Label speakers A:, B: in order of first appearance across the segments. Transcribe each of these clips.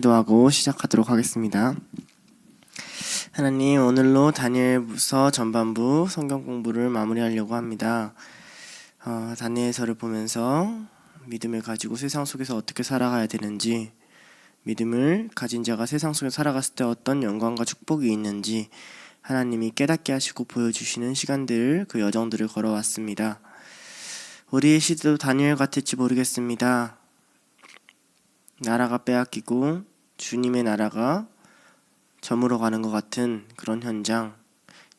A: 기도하고 시작하도록 하겠습니다. 하나님, 오늘로 다니엘서 전반부 성경 공부를 마무리하려고 합니다. 다니엘서를 보면서 믿음을 가지고 세상 속에서 어떻게 살아가야 되는지, 믿음을 가진 자가 세상 속에 살아갔을 때 어떤 영광과 축복이 있는지 하나님이 깨닫게 하시고 보여주시는 시간들, 그 여정들을 걸어왔습니다. 우리의 시대도 다니엘 같을지 모르겠습니다. 나라가 빼앗기고 주님의 나라가 저물어가는 것 같은 그런 현장,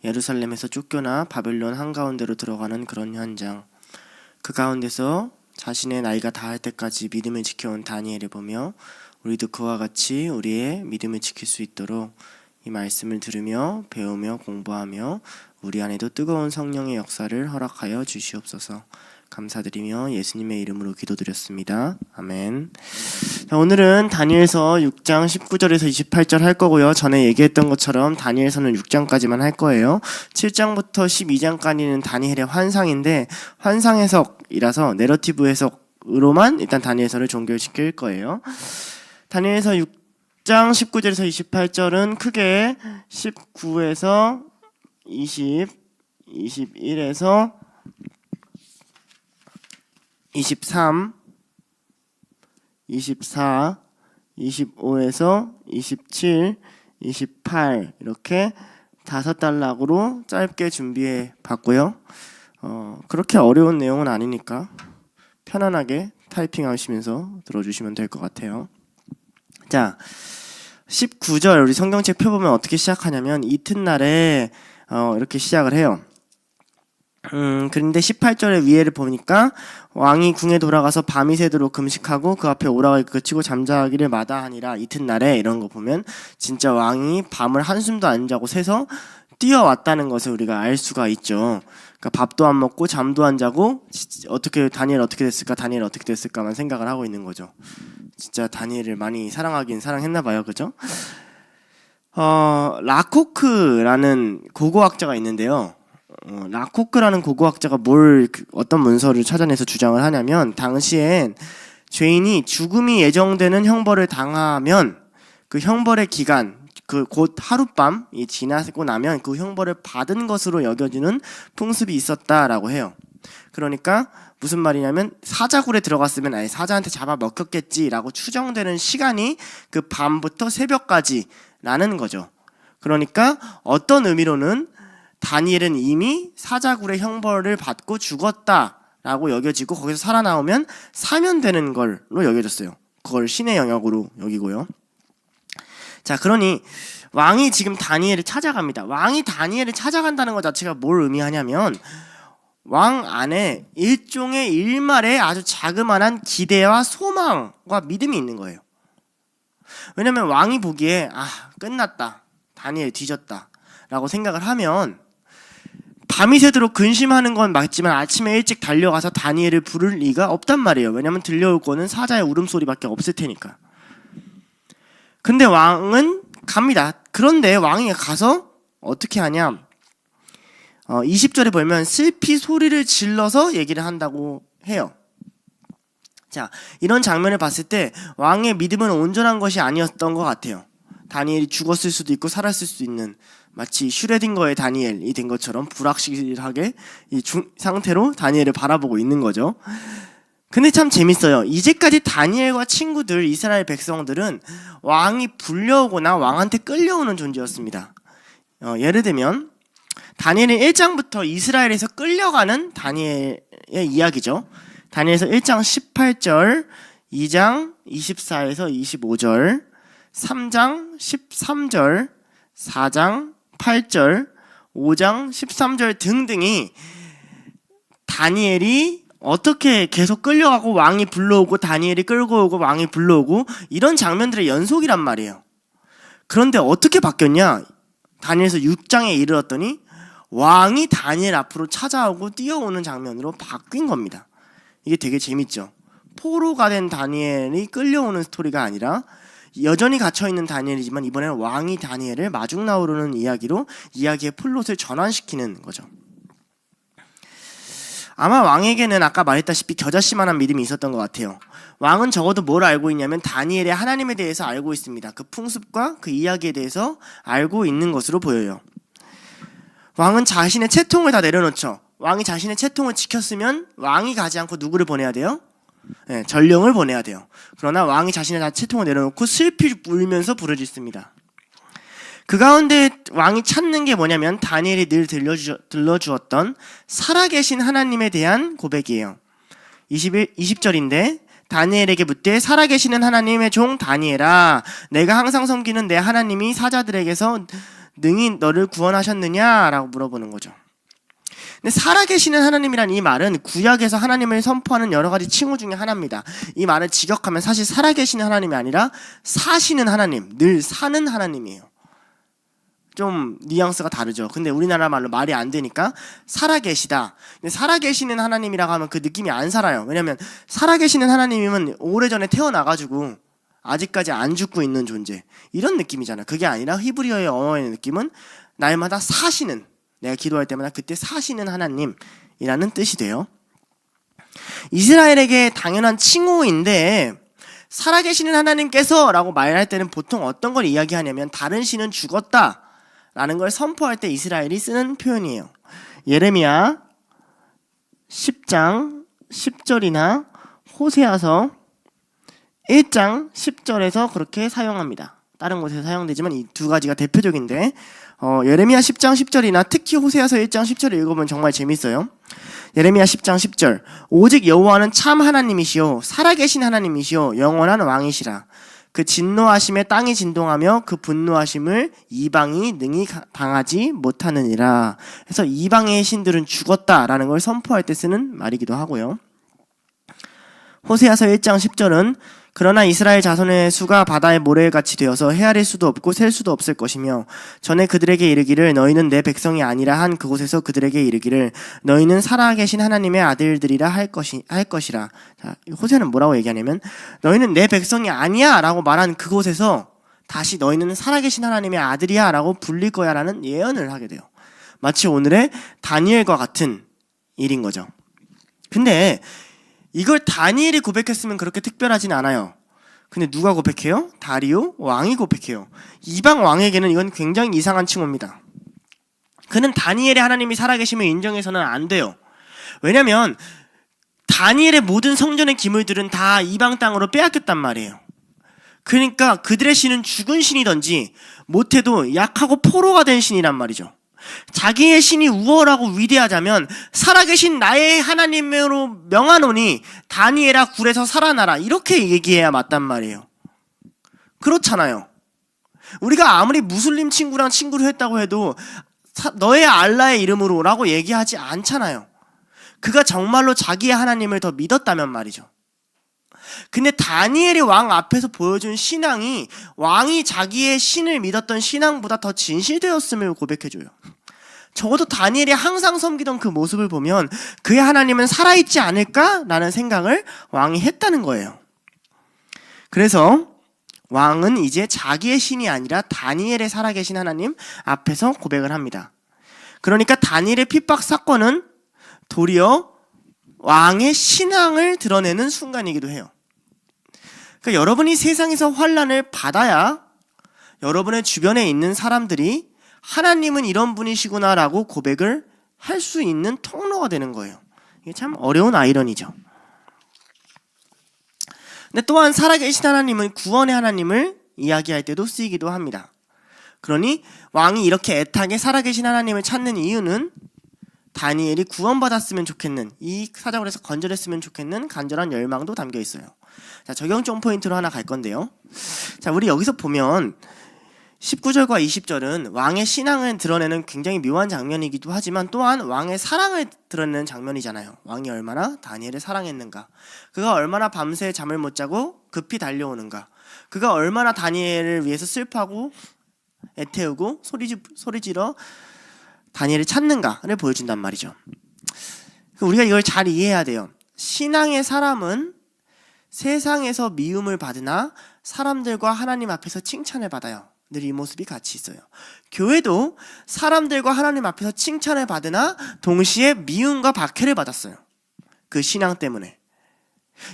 A: 예루살렘에서 쫓겨나 바벨론 한가운데로 들어가는 그런 현장, 그 가운데서 자신의 나이가 다할 때까지 믿음을 지켜온 다니엘을 보며 우리도 그와 같이 우리의 믿음을 지킬 수 있도록 이 말씀을 들으며 배우며 공부하며 우리 안에도 뜨거운 성령의 역사를 허락하여 주시옵소서. 감사드리며 예수님의 이름으로 기도드렸습니다. 아멘. 자, 오늘은 다니엘서 6장 19절에서 28절 할 거고요. 전에 얘기했던 것처럼 다니엘서는 6장까지만 할 거예요. 7장부터 12장까지는 다니엘의 환상인데 환상 해석이라서 내러티브 해석으로만 일단 다니엘서를 종결시킬 거예요. 다니엘서 6장 19절에서 28절은 크게 19에서 20, 21에서 23, 24, 25에서 27, 28 이렇게 5단락으로 짧게 준비해 봤고요. 그렇게 어려운 내용은 아니니까 편안하게 타이핑하시면서 들어주시면 될 것 같아요. 자, 19절 우리 성경책 펴보면 어떻게 시작하냐면 이튿날에 이렇게 시작을 해요. 그런데 18절의 위에를 보니까 왕이 궁에 돌아가서 밤이 새도록 금식하고 그 앞에 오락을 그치고 잠자기를 마다하니라. 이튿날에 이런 거 보면 진짜 왕이 밤을 한숨도 안 자고 새서 뛰어왔다는 것을 우리가 알 수가 있죠. 그러니까 밥도 안 먹고 잠도 안 자고 다니엘 어떻게 됐을까만 생각을 하고 있는 거죠. 진짜 다니엘을 많이 사랑하긴 사랑했나 봐요. 그죠? 라코크라는 고고학자가 있는데요. 라코크라는 고고학자가 어떤 문서를 찾아내서 주장을 하냐면, 당시엔 죄인이 죽음이 예정되는 형벌을 당하면 그 형벌의 기간, 곧 하룻밤이 지나고 나면 그 형벌을 받은 것으로 여겨지는 풍습이 있었다라고 해요. 그러니까 무슨 말이냐면 사자굴에 들어갔으면 아예 사자한테 잡아먹혔겠지라고 추정되는 시간이 그 밤부터 새벽까지라는 거죠. 그러니까 어떤 의미로는 다니엘은 이미 사자굴의 형벌을 받고 죽었다라고 여겨지고 거기서 살아나오면 사면되는 걸로 여겨졌어요. 그걸 신의 영역으로 여기고요. 자, 그러니 왕이 지금 다니엘을 찾아갑니다. 왕이 다니엘을 찾아간다는 것 자체가 뭘 의미하냐면 왕 안에 일종의 일말의 아주 자그마한 기대와 소망과 믿음이 있는 거예요. 왜냐면 왕이 보기에 끝났다, 다니엘 뒤졌다 라고 생각을 하면 밤이 새도록 근심하는 건 맞지만 아침에 일찍 달려가서 다니엘을 부를 리가 없단 말이에요. 왜냐면 들려올 거는 사자의 울음소리밖에 없을 테니까. 근데 왕은 갑니다. 그런데 왕이 가서 어떻게 하냐, 20절에 보면 슬피 소리를 질러서 얘기를 한다고 해요. 자, 이런 장면을 봤을 때 왕의 믿음은 온전한 것이 아니었던 것 같아요. 다니엘이 죽었을 수도 있고 살았을 수도 있는, 마치 슈레딩거의 다니엘이 된 것처럼 불확실하게 이 상태로 다니엘을 바라보고 있는 거죠. 근데 참 재밌어요. 이제까지 다니엘과 친구들, 이스라엘 백성들은 왕이 불려오거나 왕한테 끌려오는 존재였습니다. 예를 들면 다니엘은 1장부터 이스라엘에서 끌려가는 다니엘의 이야기죠. 다니엘서 1장 18절, 2장 24에서 25절, 3장 13절, 4장 8절, 5장 13절 등등이 다니엘이 어떻게 계속 끌려가고 왕이 불러오고 다니엘이 끌고 오고 왕이 불러오고 이런 장면들의 연속이란 말이에요. 그런데 어떻게 바뀌었냐? 다니엘서 6장에 이르렀더니 왕이 다니엘 앞으로 찾아오고 뛰어오는 장면으로 바뀐 겁니다. 이게 되게 재밌죠. 포로가 된 다니엘이 끌려오는 스토리가 아니라 여전히 갇혀있는 다니엘이지만 이번에는 왕이 다니엘을 마중 나오려는 이야기로 이야기의 플롯을 전환시키는 거죠. 아마 왕에게는 아까 말했다시피 겨자씨만한 믿음이 있었던 것 같아요. 왕은 적어도 뭘 알고 있냐면 다니엘의 하나님에 대해서 알고 있습니다. 그 풍습과 그 이야기에 대해서 알고 있는 것으로 보여요. 왕은 자신의 채통을 다 내려놓죠. 왕이 자신의 채통을 지켰으면 왕이 가지 않고 누구를 보내야 돼요? 네, 전령을 보내야 돼요. 그러나 왕이 자신의 채통을 내려놓고 슬피 울면서 부르짖습니다. 그 가운데 왕이 찾는 게 뭐냐면 다니엘이 늘 들려주었던 살아계신 하나님에 대한 고백이에요. 20절인데 다니엘에게 묻되 살아계시는 하나님의 종 다니엘아, 내가 항상 섬기는 내 하나님이 사자들에게서 능히 너를 구원하셨느냐? 라고 물어보는 거죠. 근데 살아계시는 하나님이란 이 말은 구약에서 하나님을 선포하는 여러 가지 칭호 중에 하나입니다. 이 말을 직역하면 사실 살아계시는 하나님이 아니라 사시는 하나님, 늘 사는 하나님이에요. 좀 뉘앙스가 다르죠. 근데 우리나라 말로 말이 안 되니까 살아계시다. 근데 살아계시는 하나님이라고 하면 그 느낌이 안 살아요. 왜냐면 살아계시는 하나님이면 오래전에 태어나가지고 아직까지 안 죽고 있는 존재, 이런 느낌이잖아요. 그게 아니라 히브리어의 언어의 느낌은 날마다 사시는, 내가 기도할 때마다 그때 사시는 하나님이라는 뜻이 돼요. 이스라엘에게 당연한 칭호인데 살아계시는 하나님께서 라고 말할 때는 보통 어떤 걸 이야기하냐면 다른 신은 죽었다 라는 걸 선포할 때 이스라엘이 쓰는 표현이에요. 예레미야 10장 10절이나 호세아서 1장 10절에서 그렇게 사용합니다. 다른 곳에서 사용되지만 이 두 가지가 대표적인데 예레미야 10장 10절이나 특히 호세아서 1장 10절을 읽어보면 정말 재밌어요. 예레미야 10장 10절 오직 여호와는 참 하나님이시요 살아계신 하나님이시요 영원한 왕이시라. 그 진노하심에 땅이 진동하며 그 분노하심을 이방이 능히 당하지 못하느니라. 그래서 이방의 신들은 죽었다라는 걸 선포할 때 쓰는 말이기도 하고요. 호세아서 1장 10절은 그러나 이스라엘 자손의 수가 바다의 모래같이 되어서 헤아릴 수도 없고 셀 수도 없을 것이며 전에 그들에게 이르기를 너희는 내 백성이 아니라 한 그곳에서 그들에게 이르기를 너희는 살아계신 하나님의 아들들이라 할 것이라. 자, 호세아는 뭐라고 얘기하냐면 너희는 내 백성이 아니야 라고 말한 그곳에서 다시 너희는 살아계신 하나님의 아들이야 라고 불릴 거야 라는 예언을 하게 돼요. 마치 오늘의 다니엘과 같은 일인 거죠. 근데 이걸 다니엘이 고백했으면 그렇게 특별하진 않아요. 근데 누가 고백해요? 다리오 왕이 고백해요. 이방 왕에게는 이건 굉장히 이상한 칭호입니다. 그는 다니엘의 하나님이 살아계심을 인정해서는 안 돼요. 왜냐면 다니엘의 모든 성전의 기물들은 다 이방 땅으로 빼앗겼단 말이에요. 그러니까 그들의 신은 죽은 신이든지 못해도 약하고 포로가 된 신이란 말이죠. 자기의 신이 우월하고 위대하자면 살아계신 나의 하나님으로 명하노니 다니엘아 굴에서 살아나라 이렇게 얘기해야 맞단 말이에요. 그렇잖아요. 우리가 아무리 무슬림 친구랑 친구를 했다고 해도 너의 알라의 이름으로 라고 얘기하지 않잖아요. 그가 정말로 자기의 하나님을 더 믿었다면 말이죠. 근데 다니엘이 왕 앞에서 보여준 신앙이 왕이 자기의 신을 믿었던 신앙보다 더 진실되었음을 고백해줘요. 적어도 다니엘이 항상 섬기던 그 모습을 보면 그의 하나님은 살아있지 않을까라는 생각을 왕이 했다는 거예요. 그래서 왕은 이제 자기의 신이 아니라 다니엘의 살아계신 하나님 앞에서 고백을 합니다. 그러니까 다니엘의 핍박 사건은 도리어 왕의 신앙을 드러내는 순간이기도 해요. 그러니까 여러분이 세상에서 환난을 받아야 여러분의 주변에 있는 사람들이 하나님은 이런 분이시구나라고 고백을 할 수 있는 통로가 되는 거예요. 이게 참 어려운 아이러니죠. 근데 또한 살아계신 하나님은 구원의 하나님을 이야기할 때도 쓰이기도 합니다. 그러니 왕이 이렇게 애타게 살아계신 하나님을 찾는 이유는 다니엘이 구원받았으면 좋겠는, 이 사자굴에서 건져냈으면 좋겠는 간절한 열망도 담겨 있어요. 자, 적용점 포인트로 하나 갈 건데요. 자, 우리 여기서 보면 19절과 20절은 왕의 신앙을 드러내는 굉장히 묘한 장면이기도 하지만 또한 왕의 사랑을 드러내는 장면이잖아요. 왕이 얼마나 다니엘을 사랑했는가, 그가 얼마나 밤새 잠을 못 자고 급히 달려오는가, 그가 얼마나 다니엘을 위해서 슬퍼하고 애태우고 소리 지러 다니엘을 찾는가를 보여준단 말이죠. 우리가 이걸 잘 이해해야 돼요. 신앙의 사람은 세상에서 미움을 받으나 사람들과 하나님 앞에서 칭찬을 받아요. 늘 이 모습이 같이 있어요. 교회도 사람들과 하나님 앞에서 칭찬을 받으나 동시에 미움과 박해를 받았어요. 그 신앙 때문에.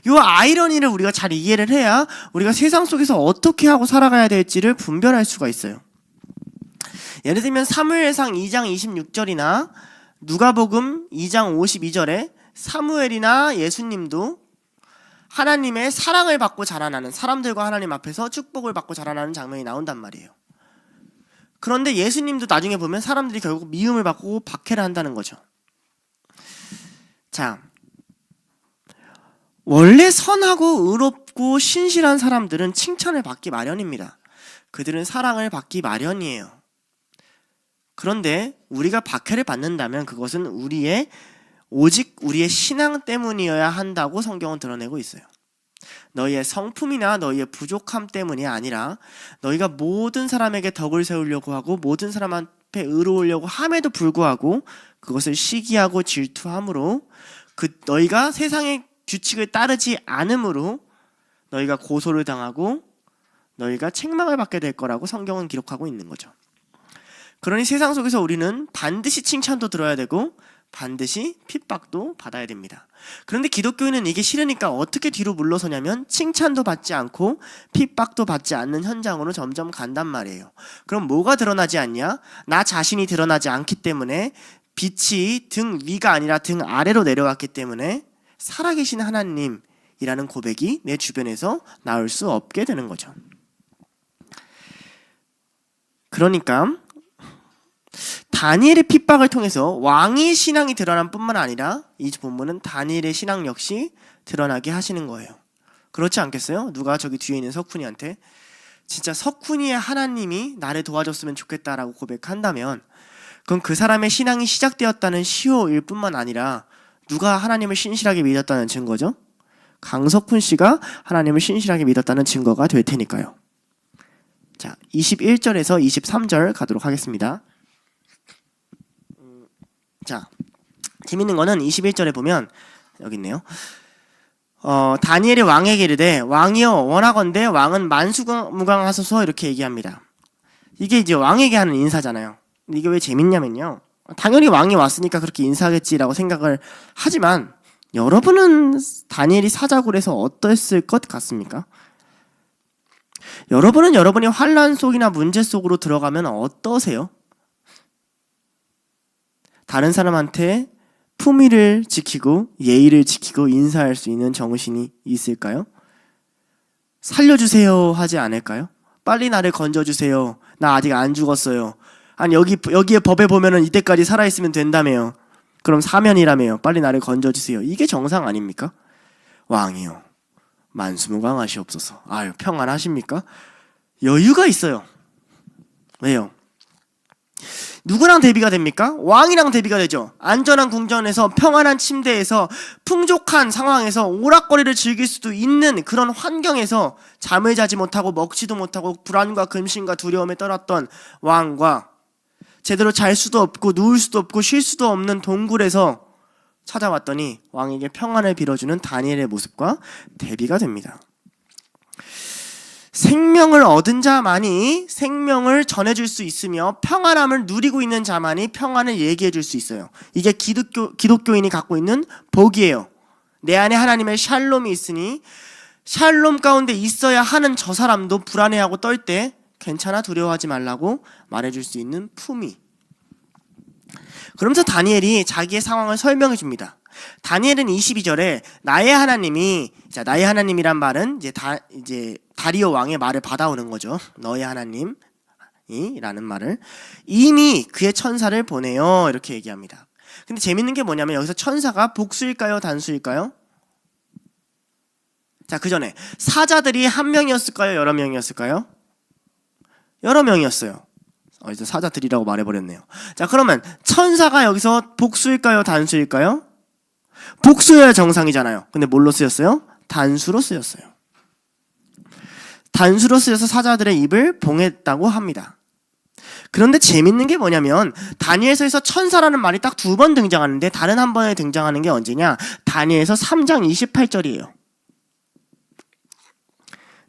A: 이 아이러니를 우리가 잘 이해를 해야 우리가 세상 속에서 어떻게 하고 살아가야 될지를 분별할 수가 있어요. 예를 들면 사무엘상 2장 26절이나 누가복음 2장 52절에 사무엘이나 예수님도 하나님의 사랑을 받고 자라나는, 사람들과 하나님 앞에서 축복을 받고 자라나는 장면이 나온단 말이에요. 그런데 예수님도 나중에 보면 사람들이 결국 미움을 받고 박해를 한다는 거죠. 자, 원래 선하고 의롭고 신실한 사람들은 칭찬을 받기 마련입니다. 그들은 사랑을 받기 마련이에요. 그런데 우리가 박해를 받는다면 그것은 오직 우리의 신앙 때문이어야 한다고 성경은 드러내고 있어요. 너희의 성품이나 너희의 부족함 때문이 아니라 너희가 모든 사람에게 덕을 세우려고 하고 모든 사람 앞에 의로우려고 함에도 불구하고 그것을 시기하고 질투함으로 너희가 세상의 규칙을 따르지 않음으로 너희가 고소를 당하고 너희가 책망을 받게 될 거라고 성경은 기록하고 있는 거죠. 그러니 세상 속에서 우리는 반드시 칭찬도 들어야 되고 반드시 핍박도 받아야 됩니다. 그런데 기독교인은 이게 싫으니까 어떻게 뒤로 물러서냐면 칭찬도 받지 않고 핍박도 받지 않는 현장으로 점점 간단 말이에요. 그럼 뭐가 드러나지 않냐? 나 자신이 드러나지 않기 때문에 빛이 등 위가 아니라 등 아래로 내려왔기 때문에 살아계신 하나님이라는 고백이 내 주변에서 나올 수 없게 되는 거죠. 그러니까 다니엘의 핍박을 통해서 왕의 신앙이 드러난 뿐만 아니라 이 본문은 다니엘의 신앙 역시 드러나게 하시는 거예요. 그렇지 않겠어요? 누가 저기 뒤에 있는 석훈이한테 진짜 석훈이의 하나님이 나를 도와줬으면 좋겠다라고 고백한다면 그건 그 사람의 신앙이 시작되었다는 시효일 뿐만 아니라 누가 하나님을 신실하게 믿었다는 증거죠? 강석훈 씨가 하나님을 신실하게 믿었다는 증거가 될 테니까요. 자, 21절에서 23절 가도록 하겠습니다. 자, 재밌는 거는 21절에 보면 여기 있네요. 다니엘이 왕에게 이르되 왕이여 원하건대 왕은 만수무강하소서 이렇게 얘기합니다. 이게 이제 왕에게 하는 인사잖아요. 근데 이게 왜 재밌냐면요. 당연히 왕이 왔으니까 그렇게 인사하겠지라고 생각을 하지만 여러분은 다니엘이 사자굴 해서 어땠을 것 같습니까? 여러분은 여러분이 환난 속이나 문제 속으로 들어가면 어떠세요? 다른 사람한테 품위를 지키고 예의를 지키고 인사할 수 있는 정신이 있을까요? 살려주세요 하지 않을까요? 빨리 나를 건져주세요. 나 아직 안 죽었어요. 아니 여기에 법에 보면은 이때까지 살아있으면 된다며요. 그럼 사면이라며요. 빨리 나를 건져주세요. 이게 정상 아닙니까? 왕이요 만수무강하시옵소서. 아유 평안하십니까? 여유가 있어요. 왜요? 누구랑 대비가 됩니까? 왕이랑 대비가 되죠. 안전한 궁전에서 평안한 침대에서 풍족한 상황에서 오락거리를 즐길 수도 있는 그런 환경에서 잠을 자지 못하고 먹지도 못하고 불안과 근심과 두려움에 떨었던 왕과 제대로 잘 수도 없고 누울 수도 없고 쉴 수도 없는 동굴에서 찾아왔더니 왕에게 평안을 빌어주는 다니엘의 모습과 대비가 됩니다. 생명을 얻은 자만이 생명을 전해줄 수 있으며 평안함을 누리고 있는 자만이 평안을 얘기해줄 수 있어요. 이게 기독교인이 갖고 있는 복이에요. 내 안에 하나님의 샬롬이 있으니 샬롬 가운데 있어야 하는 저 사람도 불안해하고 떨 때 괜찮아 두려워하지 말라고 말해줄 수 있는 품위. 그러면서 다니엘이 자기의 상황을 설명해 줍니다. 다니엘은 22절에 나의 하나님이, 자, 나의 하나님이란 말은 이제 다리오 왕의 말을 받아오는 거죠. 너의 하나님이라는 말을 이미 그의 천사를 보내요 이렇게 얘기합니다. 근데 재밌는 게 뭐냐면 여기서 천사가 복수일까요 단수일까요? 자, 그 전에 사자들이 한 명이었을까요 여러 명이었을까요? 여러 명이었어요. 이제 사자들이라고 말해버렸네요. 자, 그러면 천사가 여기서 복수일까요 단수일까요? 복수여야 정상이잖아요. 근데 뭘로 쓰였어요? 단수로 쓰였어요. 단수로 쓰여서 사자들의 입을 봉했다고 합니다. 그런데 재밌는 게 뭐냐면 다니엘서에서 천사라는 말이 딱 2번 등장하는데 다른 한 번에 등장하는 게 언제냐? 다니엘서 3장 28절이에요.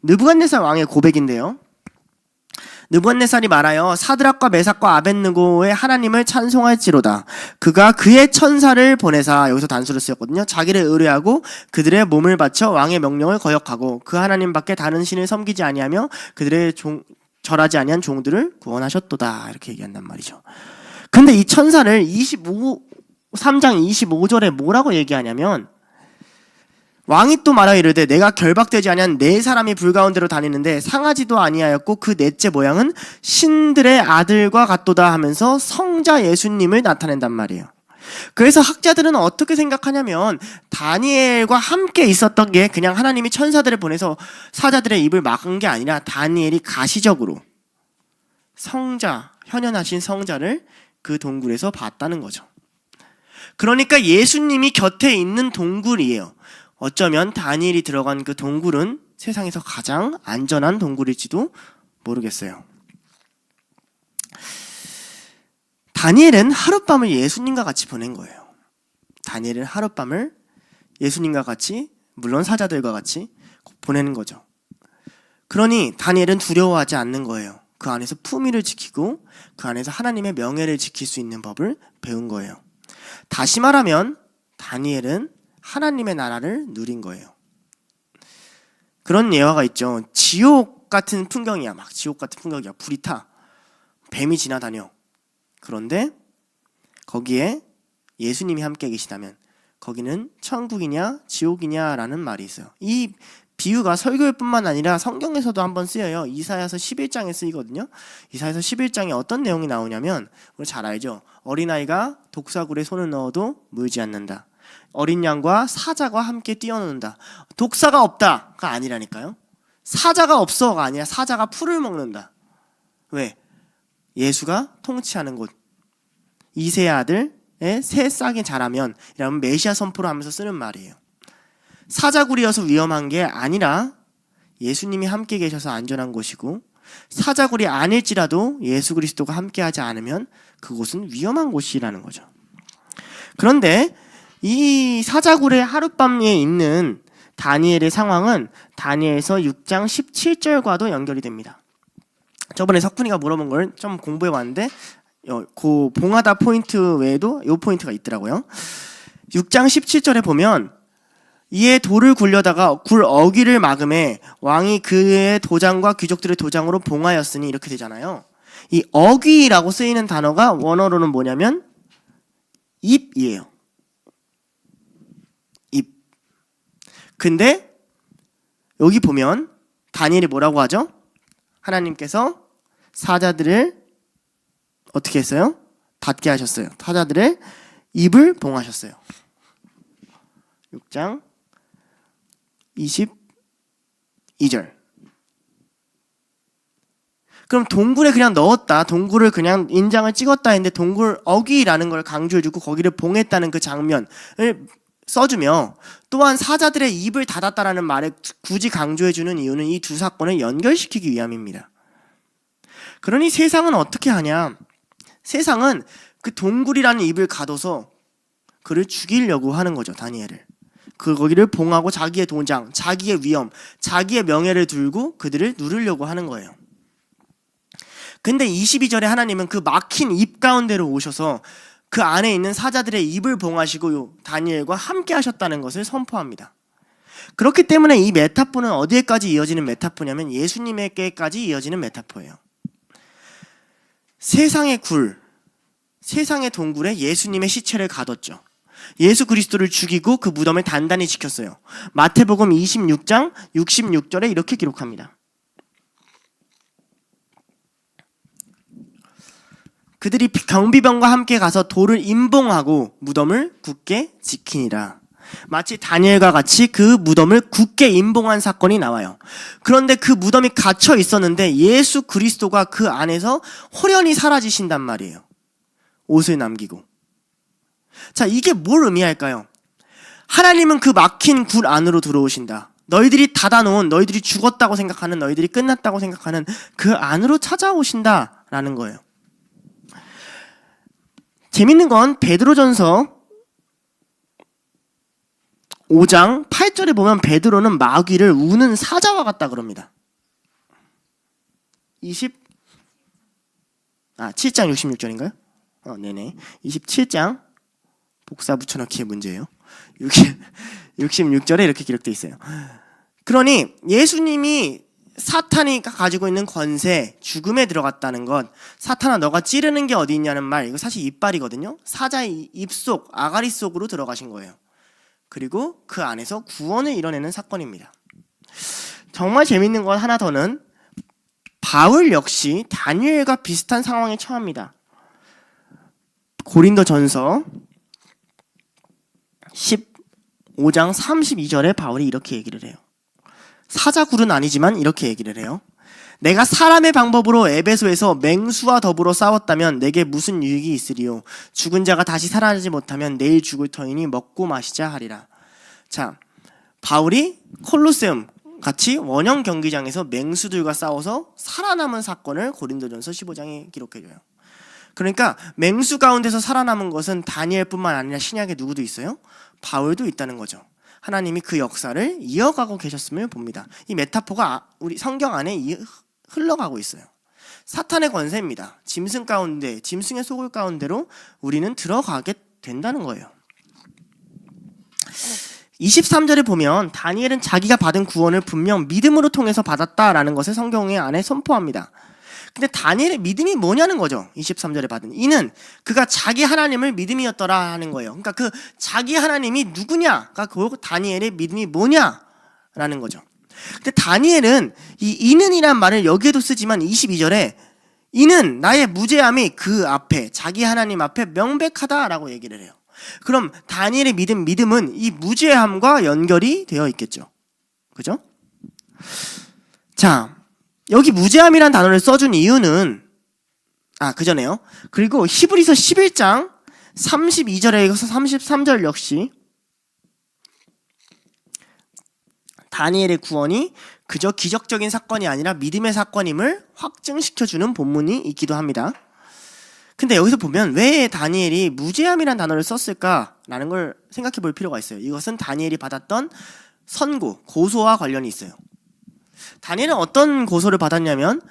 A: 느부갓네살 왕의 고백인데요. 느부갓네살이 말하여 사드락과 메삭과 아벳느고의 하나님을 찬송할지로다. 그가 그의 천사를 보내사, 여기서 단수를 쓰였거든요. 자기를 의뢰하고 그들의 몸을 바쳐 왕의 명령을 거역하고 그 하나님 밖에 다른 신을 섬기지 아니하며 그들의 절하지 아니한 종들을 구원하셨도다. 이렇게 얘기한단 말이죠. 근데 이 천사를 3장 25절에 뭐라고 얘기하냐면, 왕이 또 말하여 이르되 내가 결박되지 아니한 네 사람이 불 가운데로 다니는데 상하지도 아니하였고 그 넷째 모양은 신들의 아들과 같도다 하면서 성자 예수님을 나타낸단 말이에요. 그래서 학자들은 어떻게 생각하냐면, 다니엘과 함께 있었던 게 그냥 하나님이 천사들을 보내서 사자들의 입을 막은 게 아니라 다니엘이 가시적으로 성자, 현현하신 성자를 그 동굴에서 봤다는 거죠. 그러니까 예수님이 곁에 있는 동굴이에요. 어쩌면 다니엘이 들어간 그 동굴은 세상에서 가장 안전한 동굴일지도 모르겠어요. 다니엘은 하룻밤을 예수님과 같이 보낸 거예요. 다니엘은 하룻밤을 예수님과 같이, 물론 사자들과 같이 보내는 거죠. 그러니 다니엘은 두려워하지 않는 거예요. 그 안에서 품위를 지키고 그 안에서 하나님의 명예를 지킬 수 있는 법을 배운 거예요. 다시 말하면 다니엘은 하나님의 나라를 누린 거예요. 그런 예화가 있죠. 지옥 같은 풍경이야. 막 지옥 같은 풍경이야. 불이 타. 뱀이 지나다녀. 그런데 거기에 예수님이 함께 계시다면 거기는 천국이냐 지옥이냐라는 말이 있어요. 이 비유가 설교일 뿐만 아니라 성경에서도 한번 쓰여요. 이사야서 11장에 쓰이거든요. 이사야서 11장에 어떤 내용이 나오냐면, 우리 잘 알죠. 어린아이가 독사굴에 손을 넣어도 물지 않는다. 어린 양과 사자가 함께 뛰어노는다. 독사가 없다가 아니라니까요. 사자가 없어가 아니라 사자가 풀을 먹는다. 왜? 예수가 통치하는 곳. 이새의 아들의 새 싹이 자라면, 이라면 메시아 선포를 하면서 쓰는 말이에요. 사자굴이어서 위험한 게 아니라 예수님이 함께 계셔서 안전한 곳이고, 사자굴이 아닐지라도 예수 그리스도가 함께하지 않으면 그곳은 위험한 곳이라는 거죠. 그런데 이 사자굴의 하룻밤에 있는 다니엘의 상황은 다니엘서 6장 17절과도 연결이 됩니다. 저번에 석훈이가 물어본 걸 좀 공부해 봤는데 그 봉하다 포인트 외에도 이 포인트가 있더라고요. 6장 17절에 보면, 이에 돌을 굴려다가 굴 어귀를 막음에 왕이 그의 도장과 귀족들의 도장으로 봉하였으니, 이렇게 되잖아요. 이 어귀라고 쓰이는 단어가 원어로는 뭐냐면 입이에요. 입. 근데 여기 보면 다니엘이 뭐라고 하죠? 하나님께서 사자들을 어떻게 했어요? 닫게 하셨어요. 사자들의 입을 봉하셨어요. 6장 22절. 그럼 동굴에 그냥 넣었다, 동굴을 그냥 인장을 찍었다 했는데 동굴 어귀라는 걸 강조해주고 거기를 봉했다는 그 장면을 써주며, 또한 사자들의 입을 닫았다라는 말에 굳이 강조해주는 이유는 이 두 사건을 연결시키기 위함입니다. 그러니 세상은 어떻게 하냐? 세상은 그 동굴이라는 입을 가둬서 그를 죽이려고 하는 거죠. 다니엘을. 거기를 봉하고 자기의 도장, 자기의 위엄, 자기의 명예를 들고 그들을 누르려고 하는 거예요. 근데 22절에 하나님은 그 막힌 입 가운데로 오셔서 그 안에 있는 사자들의 입을 봉하시고 다니엘과 함께 하셨다는 것을 선포합니다. 그렇기 때문에 이 메타포는 어디에까지 이어지는 메타포냐면 예수님에게까지 이어지는 메타포예요. 세상의 굴, 세상의 동굴에 예수님의 시체를 가뒀죠. 예수 그리스도를 죽이고 그 무덤을 단단히 지켰어요. 마태복음 26장 66절에 이렇게 기록합니다. 그들이 경비병과 함께 가서 돌을 임봉하고 무덤을 굳게 지키니라. 마치 다니엘과 같이 그 무덤을 굳게 임봉한 사건이 나와요. 그런데 그 무덤이 갇혀 있었는데 예수 그리스도가 그 안에서 호련히 사라지신단 말이에요. 옷을 남기고. 자, 이게 뭘 의미할까요? 하나님은 그 막힌 굴 안으로 들어오신다. 너희들이 닫아놓은, 너희들이 죽었다고 생각하는, 너희들이 끝났다고 생각하는 그 안으로 찾아오신다라는 거예요. 재밌는 건 베드로전서 5장 8절에 보면 베드로는 마귀를 우는 사자와 같다 그럽니다. 7장 66절인가요? 네네. 27장 복사 붙여넣기의 문제예요. 66절에 이렇게 기록되어 있어요. 그러니 예수님이 사탄이 가지고 있는 권세, 죽음에 들어갔다는 것, 사탄아 너가 찌르는 게 어디 있냐는 말, 이거 사실 이빨이거든요. 사자의 입속, 아가리 속으로 들어가신 거예요. 그리고 그 안에서 구원을 이뤄내는 사건입니다. 정말 재밌는 건 하나 더는 바울 역시 다니엘과 비슷한 상황에 처합니다. 고린도전서 15장 32절에 바울이 이렇게 얘기를 해요. 사자굴은 아니지만 이렇게 얘기를 해요. 내가 사람의 방법으로 에베소에서 맹수와 더불어 싸웠다면 내게 무슨 유익이 있으리요. 죽은 자가 다시 살아나지 못하면 내일 죽을 터이니 먹고 마시자 하리라. 자, 바울이 콜로세움 같이 원형 경기장에서 맹수들과 싸워서 살아남은 사건을 고린도전서 15장에 기록해줘요. 그러니까 맹수 가운데서 살아남은 것은 다니엘뿐만 아니라 신약에 누구도 있어요? 바울도 있다는 거죠. 하나님이 그 역사를 이어가고 계셨음을 봅니다. 이 메타포가 우리 성경 안에 흘러가고 있어요. 사탄의 권세입니다. 짐승 가운데, 짐승의 소굴 가운데로 우리는 들어가게 된다는 거예요. 23절에 보면 다니엘은 자기가 받은 구원을 분명 믿음으로 통해서 받았다라는 것을 성경 안에 선포합니다. 근데 다니엘의 믿음이 뭐냐는 거죠. 23절에 받은 이는 그가 자기 하나님을 믿음이었더라 하는 거예요. 그러니까 그 자기 하나님이 누구냐가 그 다니엘의 믿음이 뭐냐라는 거죠. 근데 다니엘은 이 이는이란 말을 여기에도 쓰지만 22절에 이는 나의 무죄함이 그 앞에 자기 하나님 앞에 명백하다라고 얘기를 해요. 그럼 다니엘의 믿음은 이 무죄함과 연결이 되어 있겠죠. 그죠? 자, 여기 무죄함이란 단어를 써준 이유는 그 전에요. 그리고 히브리서 11장 32절에서 33절 역시 다니엘의 구원이 그저 기적적인 사건이 아니라 믿음의 사건임을 확증시켜주는 본문이 있기도 합니다. 근데 여기서 보면 왜 다니엘이 무죄함이란 단어를 썼을까라는 걸 생각해 볼 필요가 있어요. 이것은 다니엘이 받았던 선고, 고소와 관련이 있어요. 다니엘은 어떤 고소를 받았냐면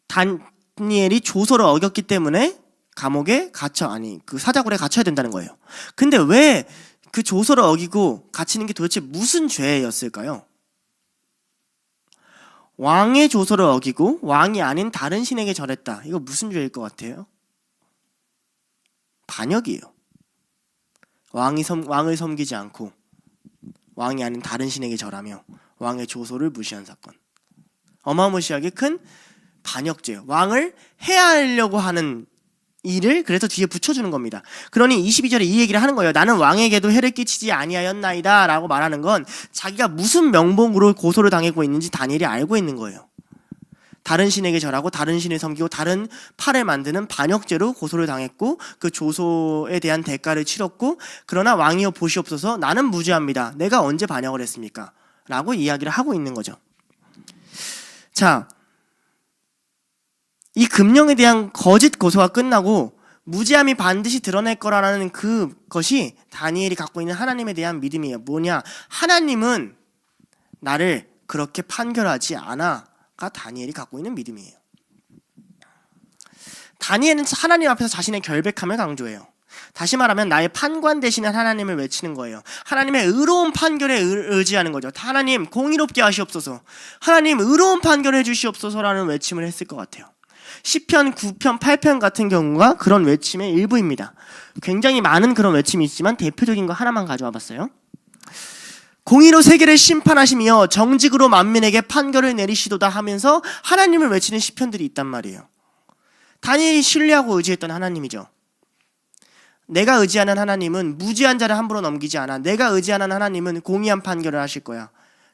A: 다니엘이 조서를 어겼기 때문에 감옥에 그 사자굴에 갇혀야 된다는 거예요. 근데 왜 그 조서를 어기고 갇히는 게 도대체 무슨 죄였을까요? 왕의 조서를 어기고 왕이 아닌 다른 신에게 절했다. 이거 무슨 죄일 것 같아요? 반역이에요. 왕을 섬기지 않고 왕이 아닌 다른 신에게 절하며 왕의 조소를 무시한 사건. 어마무시하게 큰 반역죄예요. 왕을 해하려고 하는 일을 그래서 뒤에 붙여주는 겁니다. 그러니 22절에 이 얘기를 하는 거예요. 나는 왕에게도 해를 끼치지 아니하였나이다 라고 말하는 건 자기가 무슨 명목으로 고소를 당하고 있는지 다니엘이 알고 있는 거예요. 다른 신에게 절하고 다른 신을 섬기고 다른 팔을 만드는 반역죄로 고소를 당했고 그 조소에 대한 대가를 치렀고 그러나 왕이여 보시옵소서 나는 무죄합니다. 내가 언제 반역을 했습니까? 라고 이야기를 하고 있는 거죠. 자, 이 금령에 대한 거짓 고소가 끝나고 무죄함이 반드시 드러날 거라는 그것이 다니엘이 갖고 있는 하나님에 대한 믿음이에요. 뭐냐? 하나님은 나를 그렇게 판결하지 않아가 다니엘이 갖고 있는 믿음이에요. 다니엘은 하나님 앞에서 자신의 결백함을 강조해요. 다시 말하면 나의 판관 되시는 하나님을 외치는 거예요. 하나님의 의로운 판결에 의지하는 거죠. 하나님 공의롭게 하시옵소서, 하나님 의로운 판결을 해주시옵소서라는 외침을 했을 것 같아요. 시편 9편, 8편 같은 경우가 그런 외침의 일부입니다. 굉장히 많은 그런 외침이 있지만 대표적인 거 하나만 가져와 봤어요. 공의로 세계를 심판하시며 정직으로 만민에게 판결을 내리시도다 하면서 하나님을 외치는 시편들이 있단 말이에요. 다니엘이 신뢰하고 의지했던 하나님이죠. 내가 의지하는 하나님은 무지한 자를 함부로 넘기지 않아. 내가 의지하는 하나님은 공의한 판결을 하실 거야.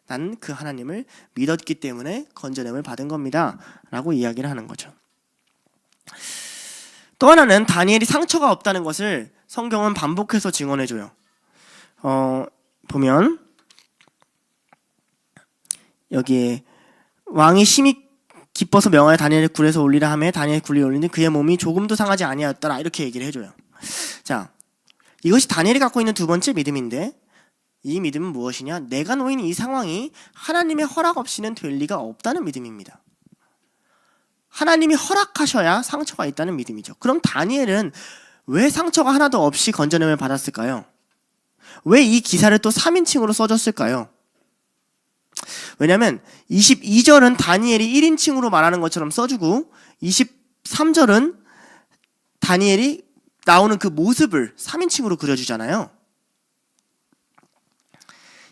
A: 나는 그 하나님을 믿었기 때문에 건져냄을 받은 겁니다 라고 이야기를 하는 거죠. 또 하나는 다니엘이 상처가 없다는 것을 성경은 반복해서 증언해줘요. 보면 여기에 왕이 심히 기뻐서 명하여 다니엘을 굴에서 올리라 하며 다니엘 굴에 올리니 그의 몸이 조금도 상하지 아니하였더라 이렇게 얘기를 해줘요. 자, 이것이 다니엘이 갖고 있는 두 번째 믿음인데 이 믿음은 무엇이냐? 내가 놓인 이 상황이 하나님의 허락 없이는 될 리가 없다는 믿음입니다. 하나님이 허락하셔야 상처가 있다는 믿음이죠. 그럼 다니엘은 왜 상처가 하나도 없이 건져냄을 받았을까요? 왜 이 기사를 또 3인칭으로 써줬을까요? 왜냐하면 22절은 다니엘이 1인칭으로 말하는 것처럼 써주고 23절은 다니엘이 나오는 그 모습을 3인칭으로 그려주잖아요.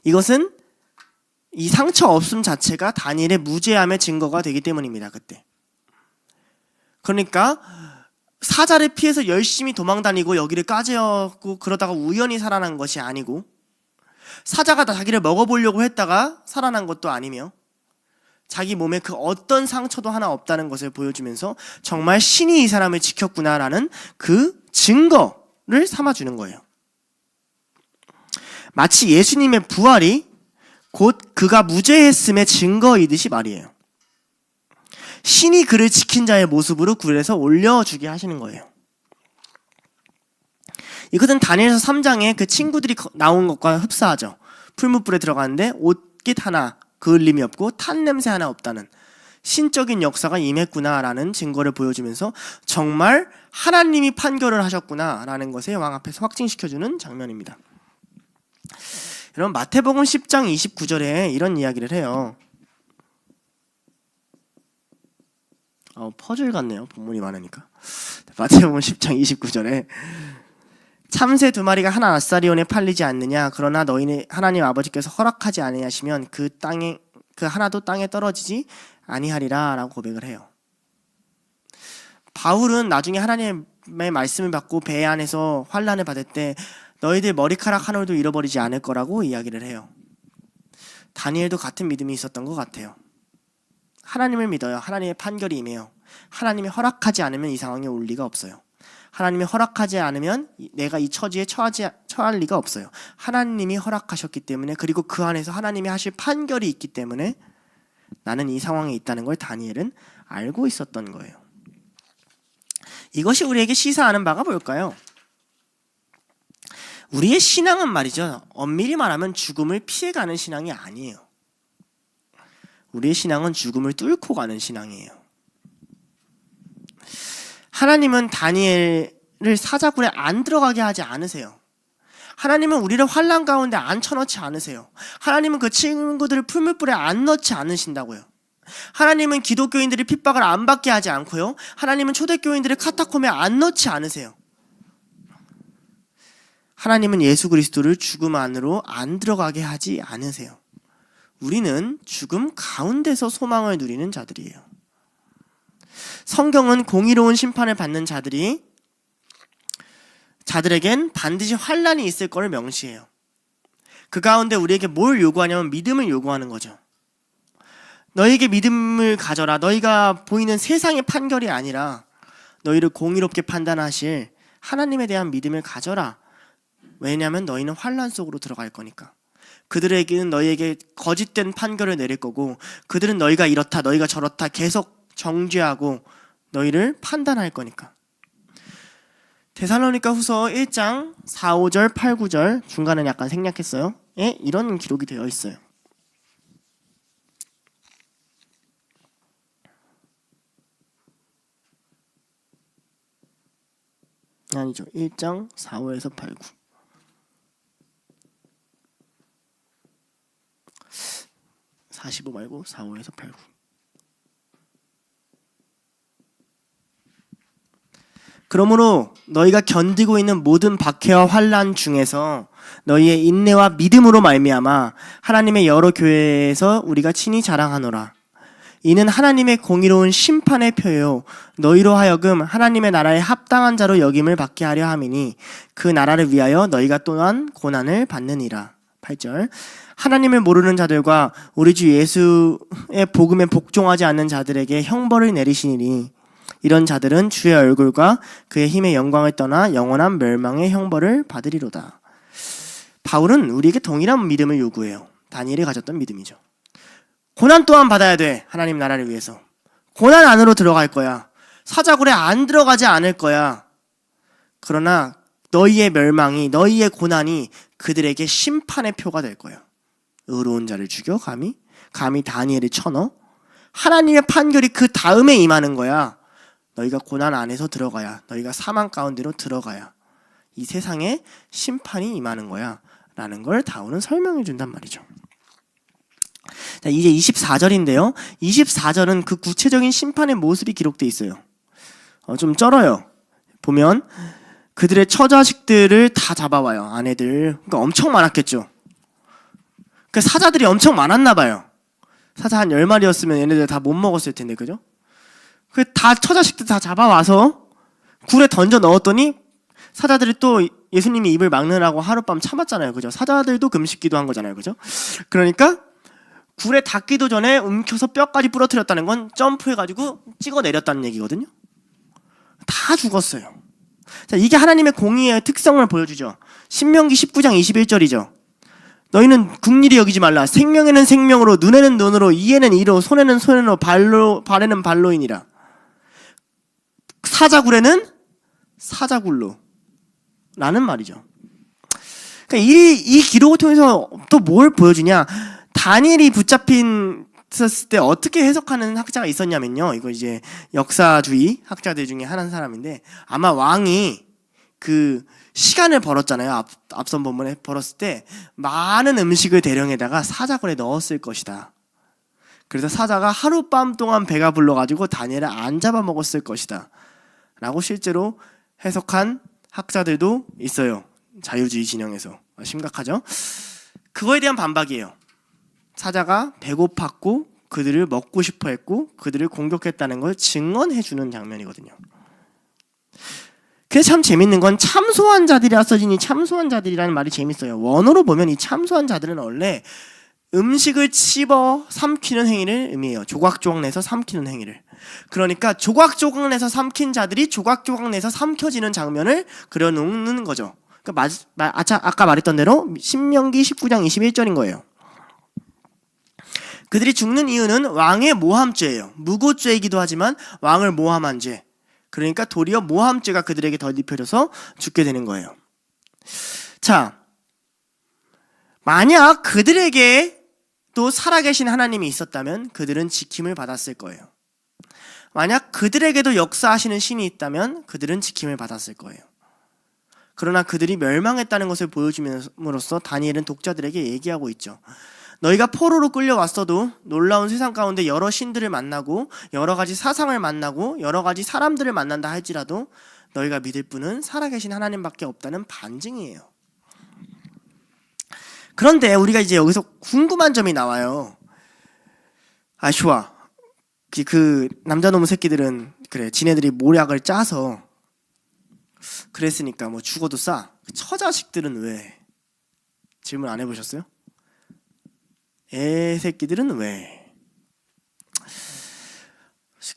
A: 이것은 이 상처 없음 자체가 다니엘의 무죄함의 증거가 되기 때문입니다. 그때. 그러니까 사자를 피해서 열심히 도망다니고 여기를 까지었고 그러다가 우연히 살아난 것이 아니고, 사자가 자기를 먹어보려고 했다가 살아난 것도 아니며, 자기 몸에 그 어떤 상처도 하나 없다는 것을 보여주면서 정말 신이 이 사람을 지켰구나라는 그 증거를 삼아주는 거예요. 마치 예수님의 부활이 곧 그가 무죄했음의 증거이듯이 말이에요. 신이 그를 지킨 자의 모습으로 굴에서 올려주게 하시는 거예요. 이것은 다니엘서 3장에 그 친구들이 나온 것과 흡사하죠. 풀무불에 들어갔는데 옷깃 하나 그을림이 없고 탄 냄새 하나 없다는 신적인 역사가 임했구나라는 증거를 보여주면서 정말 하나님이 판결을 하셨구나라는 것을 왕 앞에서 확증시켜주는 장면입니다. 여러분, 마태복음 10장 29절에 이런 이야기를 해요. 퍼즐 같네요. 본문이 많으니까. 마태복음 10장 29절에 참새 2마리가 한 아사리온에 팔리지 않느냐, 그러나 너희는 하나님 아버지께서 허락하지 아니하시면 그 하나도 땅에 떨어지지 아니하리라 라고 고백을 해요. 바울은 나중에 하나님의 말씀을 받고 배 안에서 환난을 받을 때 너희들 머리카락 한 올도 잃어버리지 않을 거라고 이야기를 해요. 다니엘도 같은 믿음이 있었던 것 같아요. 하나님을 믿어요. 하나님의 판결이 임해요. 하나님이 허락하지 않으면 이 상황에 올 리가 없어요. 하나님이 허락하지 않으면 내가 이 처지에 처할 리가 없어요. 하나님이 허락하셨기 때문에, 그리고 그 안에서 하나님이 하실 판결이 있기 때문에 나는 이 상황에 있다는 걸 다니엘은 알고 있었던 거예요. 이것이 우리에게 시사하는 바가 뭘까요? 우리의 신앙은 말이죠, 엄밀히 말하면 죽음을 피해가는 신앙이 아니에요. 우리의 신앙은 죽음을 뚫고 가는 신앙이에요. 하나님은 다니엘을 사자굴에 안 들어가게 하지 않으세요. 하나님은 우리를 환난 가운데 앉혀놓지 않으세요. 하나님은 그 친구들을 풀무불에 안 넣지 않으신다고요. 하나님은 기독교인들이 핍박을 안 받게 하지 않고요. 하나님은 초대교인들을 카타콤에 안 넣지 않으세요. 하나님은 예수 그리스도를 죽음 안으로 안 들어가게 하지 않으세요. 우리는 죽음 가운데서 소망을 누리는 자들이에요. 성경은 공의로운 심판을 받는 자들에겐 반드시 환난이 있을 것을 명시해요. 그 가운데 우리에게 뭘 요구하냐면 믿음을 요구하는 거죠. 너에게 믿음을 가져라. 너희가 보이는 세상의 판결이 아니라 너희를 공의롭게 판단하실 하나님에 대한 믿음을 가져라. 왜냐하면 너희는 환난 속으로 들어갈 거니까. 그들에게는 너희에게 거짓된 판결을 내릴 거고, 그들은 너희가 이렇다 너희가 저렇다 계속 정죄하고 너희를 판단할 거니까. 데살로니가 후서 1장 4, 5절, 8, 9절 중간에 약간 생략했어요. 이런 기록이 되어 있어요. 아니죠. 1장 4, 5에서 8, 9. (45) 말고 4, 5에서 8, 9. 그러므로 너희가 견디고 있는 모든 박해와 환난 중에서 너희의 인내와 믿음으로 말미암아 하나님의 여러 교회에서 우리가 친히 자랑하노라. 이는 하나님의 공의로운 심판의 표요 너희로 하여금 하나님의 나라에 합당한 자로 여김을 받게 하려 함이니 그 나라를 위하여 너희가 또한 고난을 받느니라. 8절. 하나님을 모르는 자들과 우리 주 예수의 복음에 복종하지 않는 자들에게 형벌을 내리시니 이런 자들은 주의 얼굴과 그의 힘의 영광을 떠나 영원한 멸망의 형벌을 받으리로다. 바울은 우리에게 동일한 믿음을 요구해요. 다니엘이 가졌던 믿음이죠. 고난 또한 받아야 돼. 하나님 나라를 위해서. 고난 안으로 들어갈 거야. 사자굴에 안 들어가지 않을 거야. 그러나 너희의 멸망이, 너희의 고난이 그들에게 심판의 표가 될 거예요. 의로운 자를 죽여 감히 다니엘을 쳐넣어 하나님의 판결이 그 다음에 임하는 거야. 너희가 고난 안에서 들어가야, 너희가 사망 가운데로 들어가야 이 세상에 심판이 임하는 거야 라는 걸 다오는 설명해 준단 말이죠. 자, 이제 24절인데요 24절은 그 구체적인 심판의 모습이 기록되어 있어요. 좀 쩔어요. 보면 그들의 처자식들을 다 잡아와요. 아내들. 그러니까 엄청 많았겠죠. 그 사자들이 엄청 많았나 봐요. 사자 한 10마리였으면 얘네들 다 못 먹었을 텐데, 그죠? 그 다 처자식들 다 잡아와서 굴에 던져 넣었더니 사자들이 또 예수님이 입을 막느라고 하룻밤 참았잖아요. 그죠? 사자들도 금식기도 한 거잖아요. 그죠? 그러니까 굴에 닿기도 전에 움켜서 뼈까지 부러뜨렸다는 건 점프해가지고 찍어 내렸다는 얘기거든요. 다 죽었어요. 자, 이게 하나님의 공의의 특성을 보여주죠. 신명기 19장 21절이죠. 너희는 긍휼히 여기지 말라. 생명에는 생명으로, 눈에는 눈으로, 이에는 이로, 손에는 손으로, 발에는 발로이니라. 사자굴에는 사자굴로 라는 말이죠. 그러니까 이 기록을 통해서 또 뭘 보여주냐, 다니엘이 붙잡혔을 때 어떻게 해석하는 학자가 있었냐면요, 이거 이제 역사주의 학자들 중에 한 사람인데, 아마 왕이 그 시간을 벌었잖아요. 앞선 본문에 벌었을 때 많은 음식을 대령에다가 사자굴에 넣었을 것이다. 그래서 사자가 하룻밤 동안 배가 불러가지고 다니엘을 안 잡아먹었을 것이다 라고 실제로 해석한 학자들도 있어요. 자유주의 진영에서. 심각하죠? 그거에 대한 반박이에요. 사자가 배고팠고 그들을 먹고 싶어 했고 그들을 공격했다는 걸 증언해주는 장면이거든요. 그래서 참 재밌는 건 참소한 자들이라 써지니 참소한 자들이라는 말이 재밌어요. 원어로 보면 이 참소한 자들은 원래 음식을 씹어 삼키는 행위를 의미해요. 조각조각 내서 삼키는 행위를. 그러니까 조각조각 내서 삼킨 자들이 조각조각 내서 삼켜지는 장면을 그려놓는 거죠. 그러니까 아까 말했던 대로 신명기 19장 21절인 거예요. 그들이 죽는 이유는 왕의 모함죄예요. 무고죄이기도 하지만 왕을 모함한 죄. 그러니까 도리어 모함죄가 그들에게 더 입혀져서 죽게 되는 거예요. 자, 만약 그들에게 또 살아계신 하나님이 있었다면 그들은 지킴을 받았을 거예요. 만약 그들에게도 역사하시는 신이 있다면 그들은 지킴을 받았을 거예요. 그러나 그들이 멸망했다는 것을 보여줌으로써 다니엘은 독자들에게 얘기하고 있죠. 너희가 포로로 끌려왔어도 놀라운 세상 가운데 여러 신들을 만나고 여러 가지 사상을 만나고 여러 가지 사람들을 만난다 할지라도 너희가 믿을 분은 살아계신 하나님밖에 없다는 반증이에요. 그런데 우리가 이제 여기서 궁금한 점이 나와요. 좋아. 그 남자놈의 새끼들은 그래, 지네들이 모략을 짜서 그랬으니까 뭐 죽어도 싸. 처자식들은 왜? 질문 안 해보셨어요? 애 새끼들은 왜?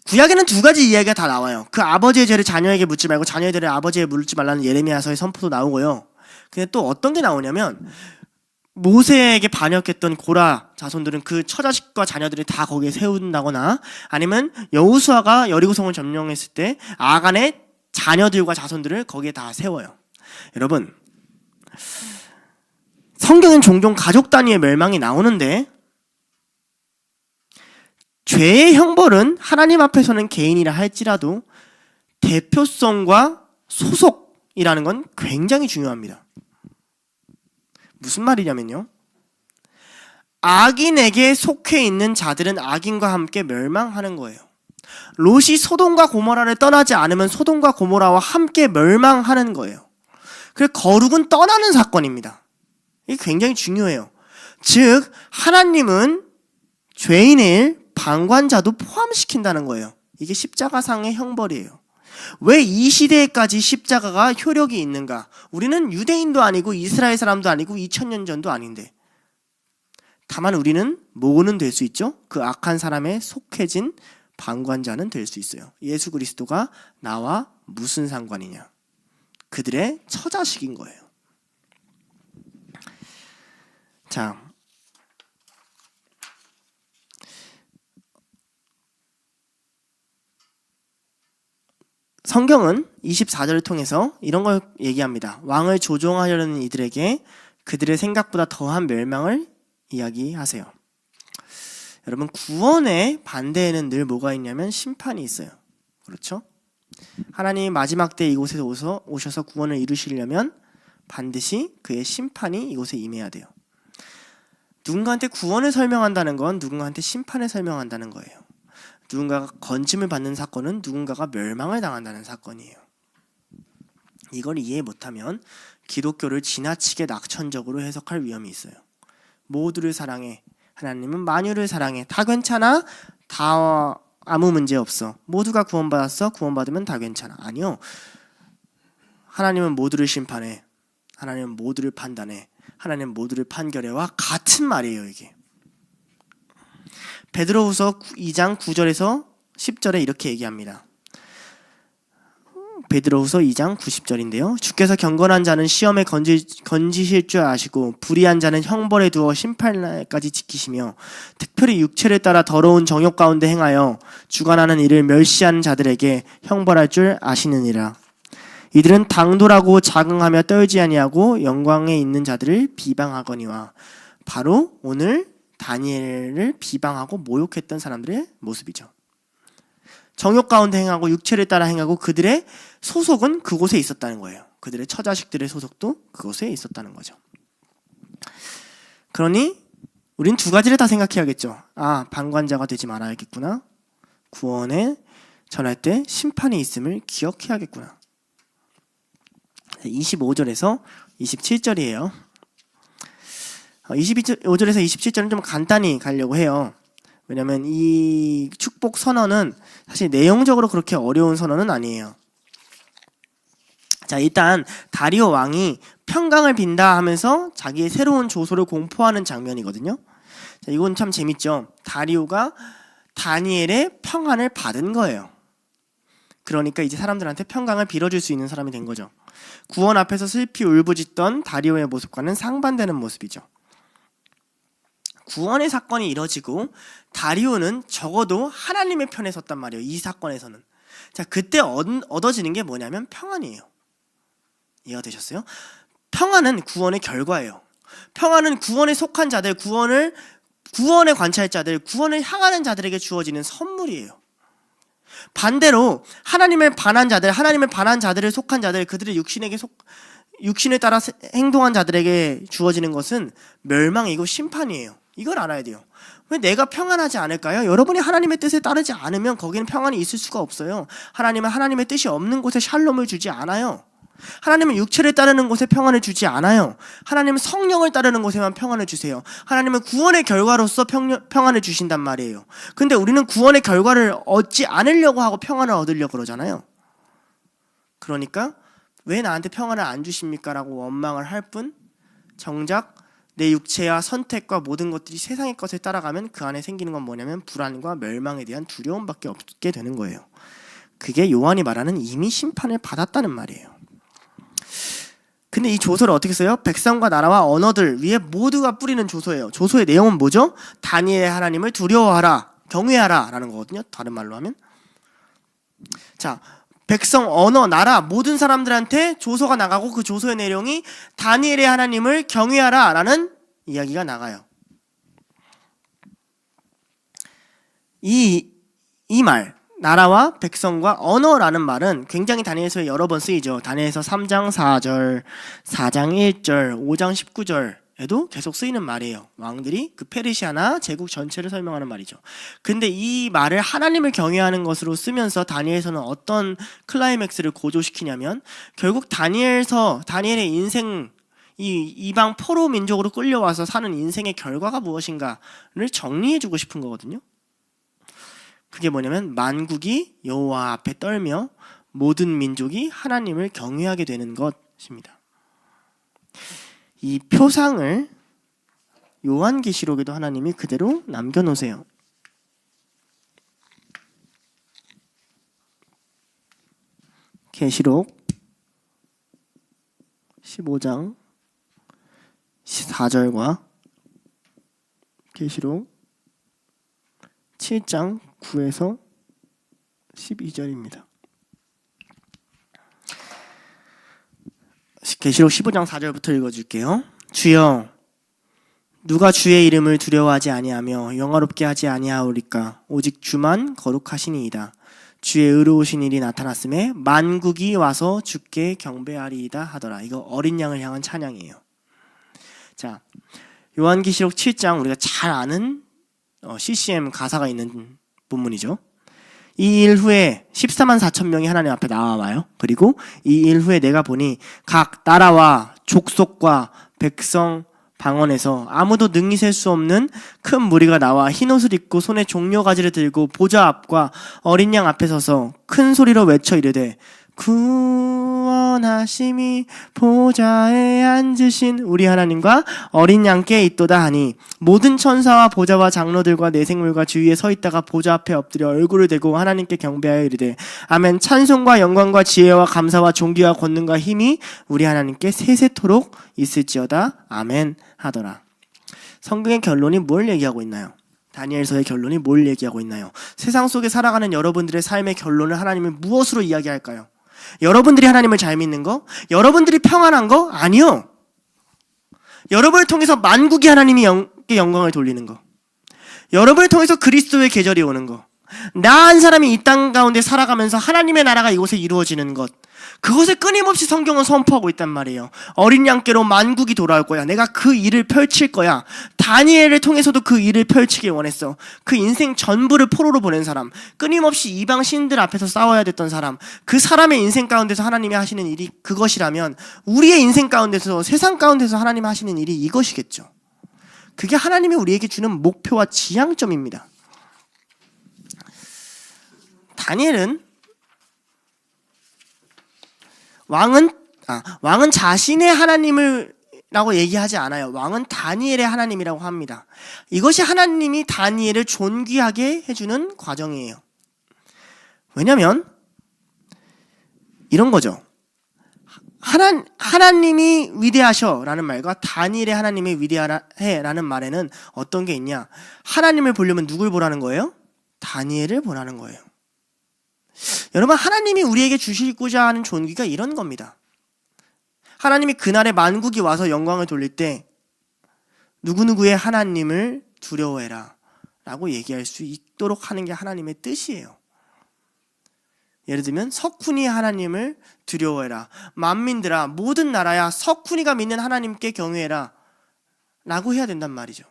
A: 구약에는 두 가지 이야기가 다 나와요. 그 아버지의 죄를 자녀에게 묻지 말고 자녀의 죄를 아버지에게 묻지 말라는 예레미야서의 선포도 나오고요. 근데 또 어떤 게 나오냐면 모세에게 반역했던 고라 자손들은 그 처자식과 자녀들이 다 거기에 세운다거나, 아니면 여호수아가 여리고성을 점령했을 때 아간의 자녀들과 자손들을 거기에 다 세워요. 여러분, 성경엔 종종 가족 단위의 멸망이 나오는데 죄의 형벌은 하나님 앞에서는 개인이라 할지라도 대표성과 소속이라는 건 굉장히 중요합니다. 무슨 말이냐면요, 악인에게 속해 있는 자들은 악인과 함께 멸망하는 거예요. 롯이 소돔과 고모라를 떠나지 않으면 소돔과 고모라와 함께 멸망하는 거예요. 그래서 거룩은 떠나는 사건입니다. 이게 굉장히 중요해요. 즉 하나님은 죄인을 방관자도 포함시킨다는 거예요. 이게 십자가상의 형벌이에요. 왜 이 시대에까지 십자가가 효력이 있는가? 우리는 유대인도 아니고 이스라엘 사람도 아니고 2000년 전도 아닌데, 다만 우리는 뭐는 될 수 있죠? 그 악한 사람에 속해진 방관자는 될 수 있어요. 예수 그리스도가 나와 무슨 상관이냐? 그들의 처자식인 거예요. 자, 성경은 24절을 통해서 이런 걸 얘기합니다. 왕을 조종하려는 이들에게 그들의 생각보다 더한 멸망을 이야기하세요. 여러분, 구원의 반대에는 늘 뭐가 있냐면 심판이 있어요. 그렇죠? 하나님이 마지막 때 이곳에 오셔서 구원을 이루시려면 반드시 그의 심판이 이곳에 임해야 돼요. 누군가한테 구원을 설명한다는 건 누군가한테 심판을 설명한다는 거예요. 누군가가 건짐을 받는 사건은 누군가가 멸망을 당한다는 사건이에요. 이걸 이해 못하면 기독교를 지나치게 낙천적으로 해석할 위험이 있어요. 모두를 사랑해. 하나님은 만유를 사랑해. 다 괜찮아? 다 아무 문제 없어. 모두가 구원받았어? 구원받으면 다 괜찮아. 아니요. 하나님은 모두를 심판해. 하나님은 모두를 판단해. 하나님은 모두를 판결해와 같은 말이에요, 이게. 베드로후서 2장 9절에서 10절에 이렇게 얘기합니다. 베드로후서 2장 90절인데요. 주께서 경건한 자는 시험에 건지실 줄 아시고 불의한 자는 형벌에 두어 심판날까지 지키시며 특별히 육체를 따라 더러운 정욕 가운데 행하여 주관하는 이를 멸시하는 자들에게 형벌할 줄 아시느니라. 이들은 당돌하고 자긍하며 떨지 아니하고 영광에 있는 자들을 비방하거니와. 바로 오늘 다니엘을 비방하고 모욕했던 사람들의 모습이죠. 정욕 가운데 행하고 육체를 따라 행하고 그들의 소속은 그곳에 있었다는 거예요. 그들의 처자식들의 소속도 그곳에 있었다는 거죠. 그러니 우린 두 가지를 다 생각해야겠죠. 아, 방관자가 되지 말아야겠구나. 구원에 전할 때 심판이 있음을 기억해야겠구나. 25절에서 27절이에요. 25절에서 27절은 좀 간단히 가려고 해요. 왜냐하면 이 축복 선언은 사실 내용적으로 그렇게 어려운 선언은 아니에요. 자, 일단 다리오 왕이 평강을 빈다 하면서 자기의 새로운 조소를 공포하는 장면이거든요. 자, 이건 참 재밌죠. 다리오가 다니엘의 평안을 받은 거예요. 그러니까 이제 사람들한테 평강을 빌어줄 수 있는 사람이 된 거죠. 구원 앞에서 슬피 울부짖던 다리오의 모습과는 상반되는 모습이죠. 구원의 사건이 이뤄지고 다리오는 적어도 하나님의 편에 섰단 말이에요. 이 사건에서는. 자, 그때 얻어지는 게 뭐냐면 평안이에요. 이해가 되셨어요? 평안은 구원의 결과예요. 평안은 구원에 속한 자들, 구원의 관찰자들, 구원을 향하는 자들에게 주어지는 선물이에요. 반대로 하나님을 반한 자들을 속한 자들, 그들의 육신에 따라 행동한 자들에게 주어지는 것은 멸망이고 심판이에요. 이걸 알아야 돼요. 왜 내가 평안하지 않을까요? 여러분이 하나님의 뜻에 따르지 않으면 거기는 평안이 있을 수가 없어요. 하나님은 하나님의 뜻이 없는 곳에 샬롬을 주지 않아요. 하나님은 육체를 따르는 곳에 평안을 주지 않아요. 하나님은 성령을 따르는 곳에만 평안을 주세요. 하나님은 구원의 결과로서 평안을 주신단 말이에요. 근데 우리는 구원의 결과를 얻지 않으려고 하고 평안을 얻으려고 그러잖아요. 그러니까 왜 나한테 평안을 안 주십니까? 라고 원망을 할 뿐, 정작 내 육체와 선택과 모든 것들이 세상의 것에 따라가면 그 안에 생기는 건 뭐냐면 불안과 멸망에 대한 두려움밖에 없게 되는 거예요. 그게 요한이 말하는 이미 심판을 받았다는 말이에요. 근데 이 조서를 어떻게 써요? 백성과 나라와 언어들 위에 모두가 뿌리는 조서예요. 조서의 내용은 뭐죠? 다니엘의 하나님을 두려워하라, 경외하라 라는 거거든요. 다른 말로 하면. 자, 백성, 언어, 나라 모든 사람들한테 조서가 나가고 그 조서의 내용이 다니엘의 하나님을 경외하라 라는 이야기가 나가요. 이 말, 나라와 백성과 언어라는 말은 굉장히 다니엘서에 여러 번 쓰이죠. 다니엘서 3장 4절, 4장 1절, 5장 19절에도 계속 쓰이는 말이에요. 왕들이 그 페르시아나 제국 전체를 설명하는 말이죠. 근데 이 말을 하나님을 경외하는 것으로 쓰면서 다니엘서는 어떤 클라이맥스를 고조시키냐면 결국 다니엘의 인생, 이 이방 포로 민족으로 끌려와서 사는 인생의 결과가 무엇인가를 정리해주고 싶은 거거든요. 그게 뭐냐면 만국이 여호와 앞에 떨며 모든 민족이 하나님을 경외하게 되는 것입니다. 이 표상을 요한계시록에도 하나님이 그대로 남겨놓으세요. 계시록 15장 4절과 계시록 7장 9에서 12절입니다. 계시록 15장 4절부터 읽어줄게요. 주여, 누가 주의 이름을 두려워하지 아니하며 영화롭게 하지 아니하오리까? 오직 주만 거룩하시니이다. 주의 의로우신 일이 나타났음에 만국이 와서 주께 경배하리이다 하더라. 이거 어린 양을 향한 찬양이에요. 자, 요한계시록 7장 우리가 잘 아는 CCM 가사가 있는 본문이죠. 이 일 후에 14만 4천 명이 하나님 앞에 나와요. 그리고 이 일 후에 내가 보니 각 나라와 족속과 백성 방언에서 아무도 능히 셀 수 없는 큰 무리가 나와 흰옷을 입고 손에 종려가지를 들고 보좌 앞과 어린 양 앞에 서서 큰 소리로 외쳐 이르되 구원하심이 보좌에 앉으신 우리 하나님과 어린 양께 있도다 하니 모든 천사와 보좌와 장로들과 내 생물과 주위에 서 있다가 보좌 앞에 엎드려 얼굴을 대고 하나님께 경배하여 이르되 아멘. 찬송과 영광과 지혜와 감사와 존귀와 권능과 힘이 우리 하나님께 세세토록 있을지어다 아멘 하더라. 성경의 결론이 뭘 얘기하고 있나요? 다니엘서의 결론이 뭘 얘기하고 있나요? 세상 속에 살아가는 여러분들의 삶의 결론을 하나님이 무엇으로 이야기할까요? 여러분들이 하나님을 잘 믿는 거? 여러분들이 평안한 거? 아니요. 여러분을 통해서 만국이 하나님이 영광을 돌리는 거. 여러분을 통해서 그리스도의 계절이 오는 거. 나 한 사람이 이 땅 가운데 살아가면서 하나님의 나라가 이곳에 이루어지는 것. 그것을 끊임없이 성경은 선포하고 있단 말이에요. 어린 양께로 만국이 돌아올 거야. 내가 그 일을 펼칠 거야. 다니엘을 통해서도 그 일을 펼치길 원했어. 그 인생 전부를 포로로 보낸 사람, 끊임없이 이방 신들 앞에서 싸워야 됐던 사람, 그 사람의 인생 가운데서 하나님이 하시는 일이 그것이라면 우리의 인생 가운데서, 세상 가운데서 하나님이 하시는 일이 이것이겠죠. 그게 하나님이 우리에게 주는 목표와 지향점입니다. 다니엘은 왕은 자신의 하나님이라고 얘기하지 않아요. 왕은 다니엘의 하나님이라고 합니다. 이것이 하나님이 다니엘을 존귀하게 해주는 과정이에요. 왜냐면 이런 거죠. 하나님이 위대하셔라는 말과 다니엘의 하나님이 위대해라는 말에는 어떤 게 있냐? 하나님을 보려면 누굴 보라는 거예요? 다니엘을 보라는 거예요. 여러분, 하나님이 우리에게 주시고자 하는 존귀가 이런 겁니다. 하나님이 그날에 만국이 와서 영광을 돌릴 때 누구누구의 하나님을 두려워해라 라고 얘기할 수 있도록 하는 게 하나님의 뜻이에요. 예를 들면 석훈이 하나님을 두려워해라, 만민들아 모든 나라야 석훈이가 믿는 하나님께 경외해라 라고 해야 된단 말이죠.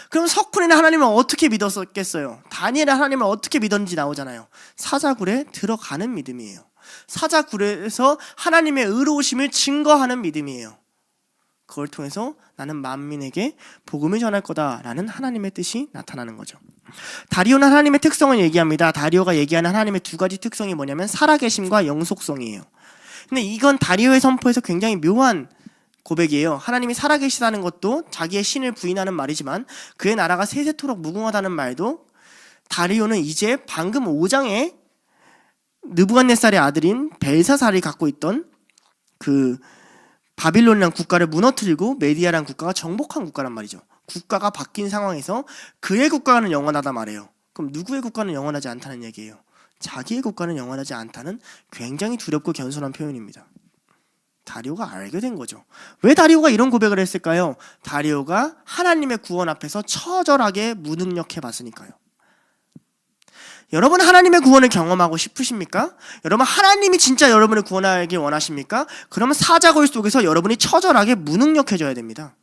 A: 그럼 석훈이는 하나님을 어떻게 믿었겠어요? 다니엘은 하나님을 어떻게 믿었는지 나오잖아요. 사자굴에 들어가는 믿음이에요. 사자굴에서 하나님의 의로우심을 증거하는 믿음이에요. 그걸 통해서 나는 만민에게 복음을 전할 거다라는 하나님의 뜻이 나타나는 거죠. 다리오는 하나님의 특성을 얘기합니다. 다리오가 얘기하는 하나님의 두 가지 특성이 뭐냐면 살아계심과 영속성이에요. 근데 이건 다리오의 선포에서 굉장히 묘한 고백이에요. 하나님이 살아계시다는 것도 자기의 신을 부인하는 말이지만 그의 나라가 세세토록 무궁하다는 말도 다리오는 이제 방금 5장에 느부갓네살의 아들인 벨사살이 갖고 있던 그 바빌론이라는 국가를 무너뜨리고 메디아라는 국가가 정복한 국가란 말이죠. 국가가 바뀐 상황에서 그의 국가는 영원하다 말해요. 그럼 누구의 국가는 영원하지 않다는 얘기예요? 자기의 국가는 영원하지 않다는 굉장히 두렵고 겸손한 표현입니다. 다리오가 알게 된 거죠. 왜 다리오가 이런 고백을 했을까요? 다리오가 하나님의 구원 앞에서 처절하게 무능력해 봤으니까요. 여러분, 하나님의 구원을 경험하고 싶으십니까? 여러분, 하나님이 진짜 여러분을 구원하길 원하십니까? 그러면 사자굴 속에서 여러분이 처절하게 무능력해져야 됩니다.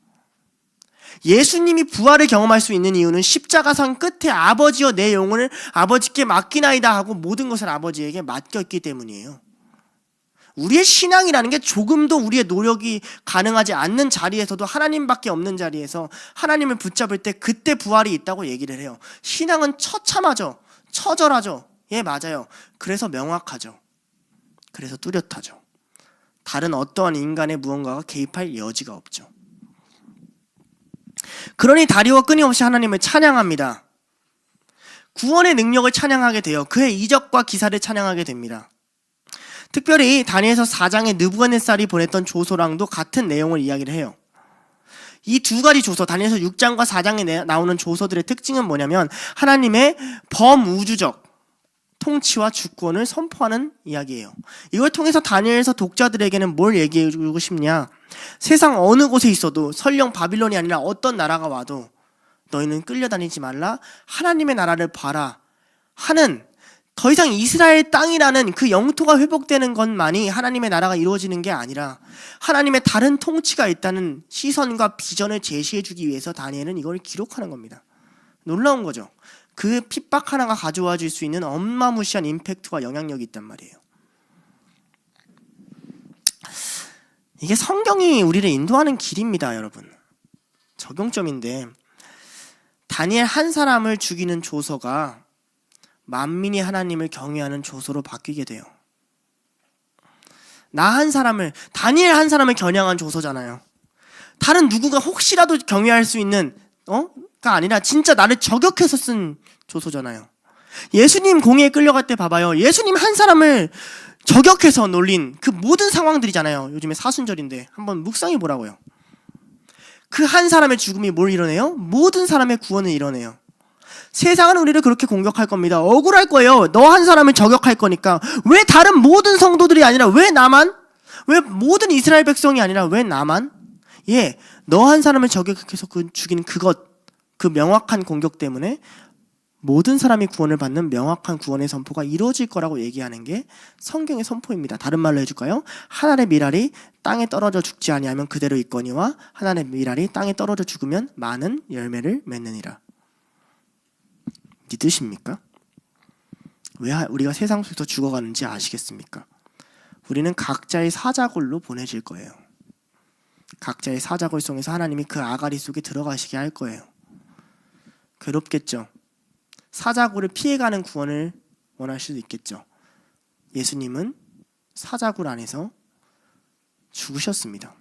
A: 예수님이 부활을 경험할 수 있는 이유는 십자가상 끝에 아버지여 내 영혼을 아버지께 맡기나이다 하고 모든 것을 아버지에게 맡겼기 때문이에요. 우리의 신앙이라는 게 조금도 우리의 노력이 가능하지 않는 자리에서도 하나님밖에 없는 자리에서 하나님을 붙잡을 때 그때 부활이 있다고 얘기를 해요. 신앙은 처참하죠. 처절하죠. 예, 맞아요. 그래서 명확하죠. 그래서 뚜렷하죠. 다른 어떠한 인간의 무언가가 개입할 여지가 없죠. 그러니 다리오가 끊임없이 하나님을 찬양합니다. 구원의 능력을 찬양하게 돼요. 그의 이적과 기사를 찬양하게 됩니다. 특별히 다니엘서 4장에 느부갓네살이 보냈던 조서랑도 같은 내용을 이야기를 해요. 이 두 가지 조서, 다니엘서 6장과 4장에 나오는 조서들의 특징은 뭐냐면 하나님의 범우주적, 통치와 주권을 선포하는 이야기예요. 이걸 통해서 다니엘서 독자들에게는 뭘 얘기해주고 싶냐? 세상 어느 곳에 있어도 설령 바빌론이 아니라 어떤 나라가 와도 너희는 끌려다니지 말라. 하나님의 나라를 봐라 하는, 더 이상 이스라엘 땅이라는 그 영토가 회복되는 것만이 하나님의 나라가 이루어지는 게 아니라 하나님의 다른 통치가 있다는 시선과 비전을 제시해주기 위해서 다니엘은 이걸 기록하는 겁니다. 놀라운 거죠. 그 핍박 하나가 가져와 줄 수 있는 어마무시한 임팩트와 영향력이 있단 말이에요. 이게 성경이 우리를 인도하는 길입니다, 여러분. 적용점인데, 다니엘 한 사람을 죽이는 조서가 만민이 하나님을 경외하는 조서로 바뀌게 돼요. 다니엘 한 사람을 겨냥한 조서잖아요. 다른 누군가 혹시라도 경외할 수 있는 가 아니라 진짜 나를 저격해서 쓴 조서잖아요. 예수님 공회에 끌려갈 때 봐봐요. 예수님 한 사람을 저격해서 놀린 그 모든 상황들이잖아요. 요즘에 사순절인데 한번 묵상해 보라고요. 그 한 사람의 죽음이 뭘 이뤄내요? 모든 사람의 구원을 이뤄내요. 세상은 우리를 그렇게 공격할 겁니다. 억울할 거예요. 너 한 사람을 저격할 거니까. 왜 다른 모든 성도들이 아니라 왜 나만? 왜 모든 이스라엘 백성이 아니라 왜 나만? 예, 너 한 사람을 저격해서 죽인 그 명확한 공격 때문에 모든 사람이 구원을 받는 명확한 구원의 선포가 이루어질 거라고 얘기하는 게 성경의 선포입니다. 다른 말로 해줄까요? 하늘의 밀알이 땅에 떨어져 죽지 아니하면 그대로 있거니와 하늘의 밀알이 땅에 떨어져 죽으면 많은 열매를 맺느니라. 믿으십니까? 왜 우리가 세상 속에서 죽어가는지 아시겠습니까? 우리는 각자의 사자골로 보내질 거예요. 각자의 사자골 속에서 하나님이 그 아가리 속에 들어가시게 할 거예요. 괴롭겠죠. 사자굴을 피해가는 구원을 원하실 수도 있겠죠. 예수님은 사자굴 안에서 죽으셨습니다.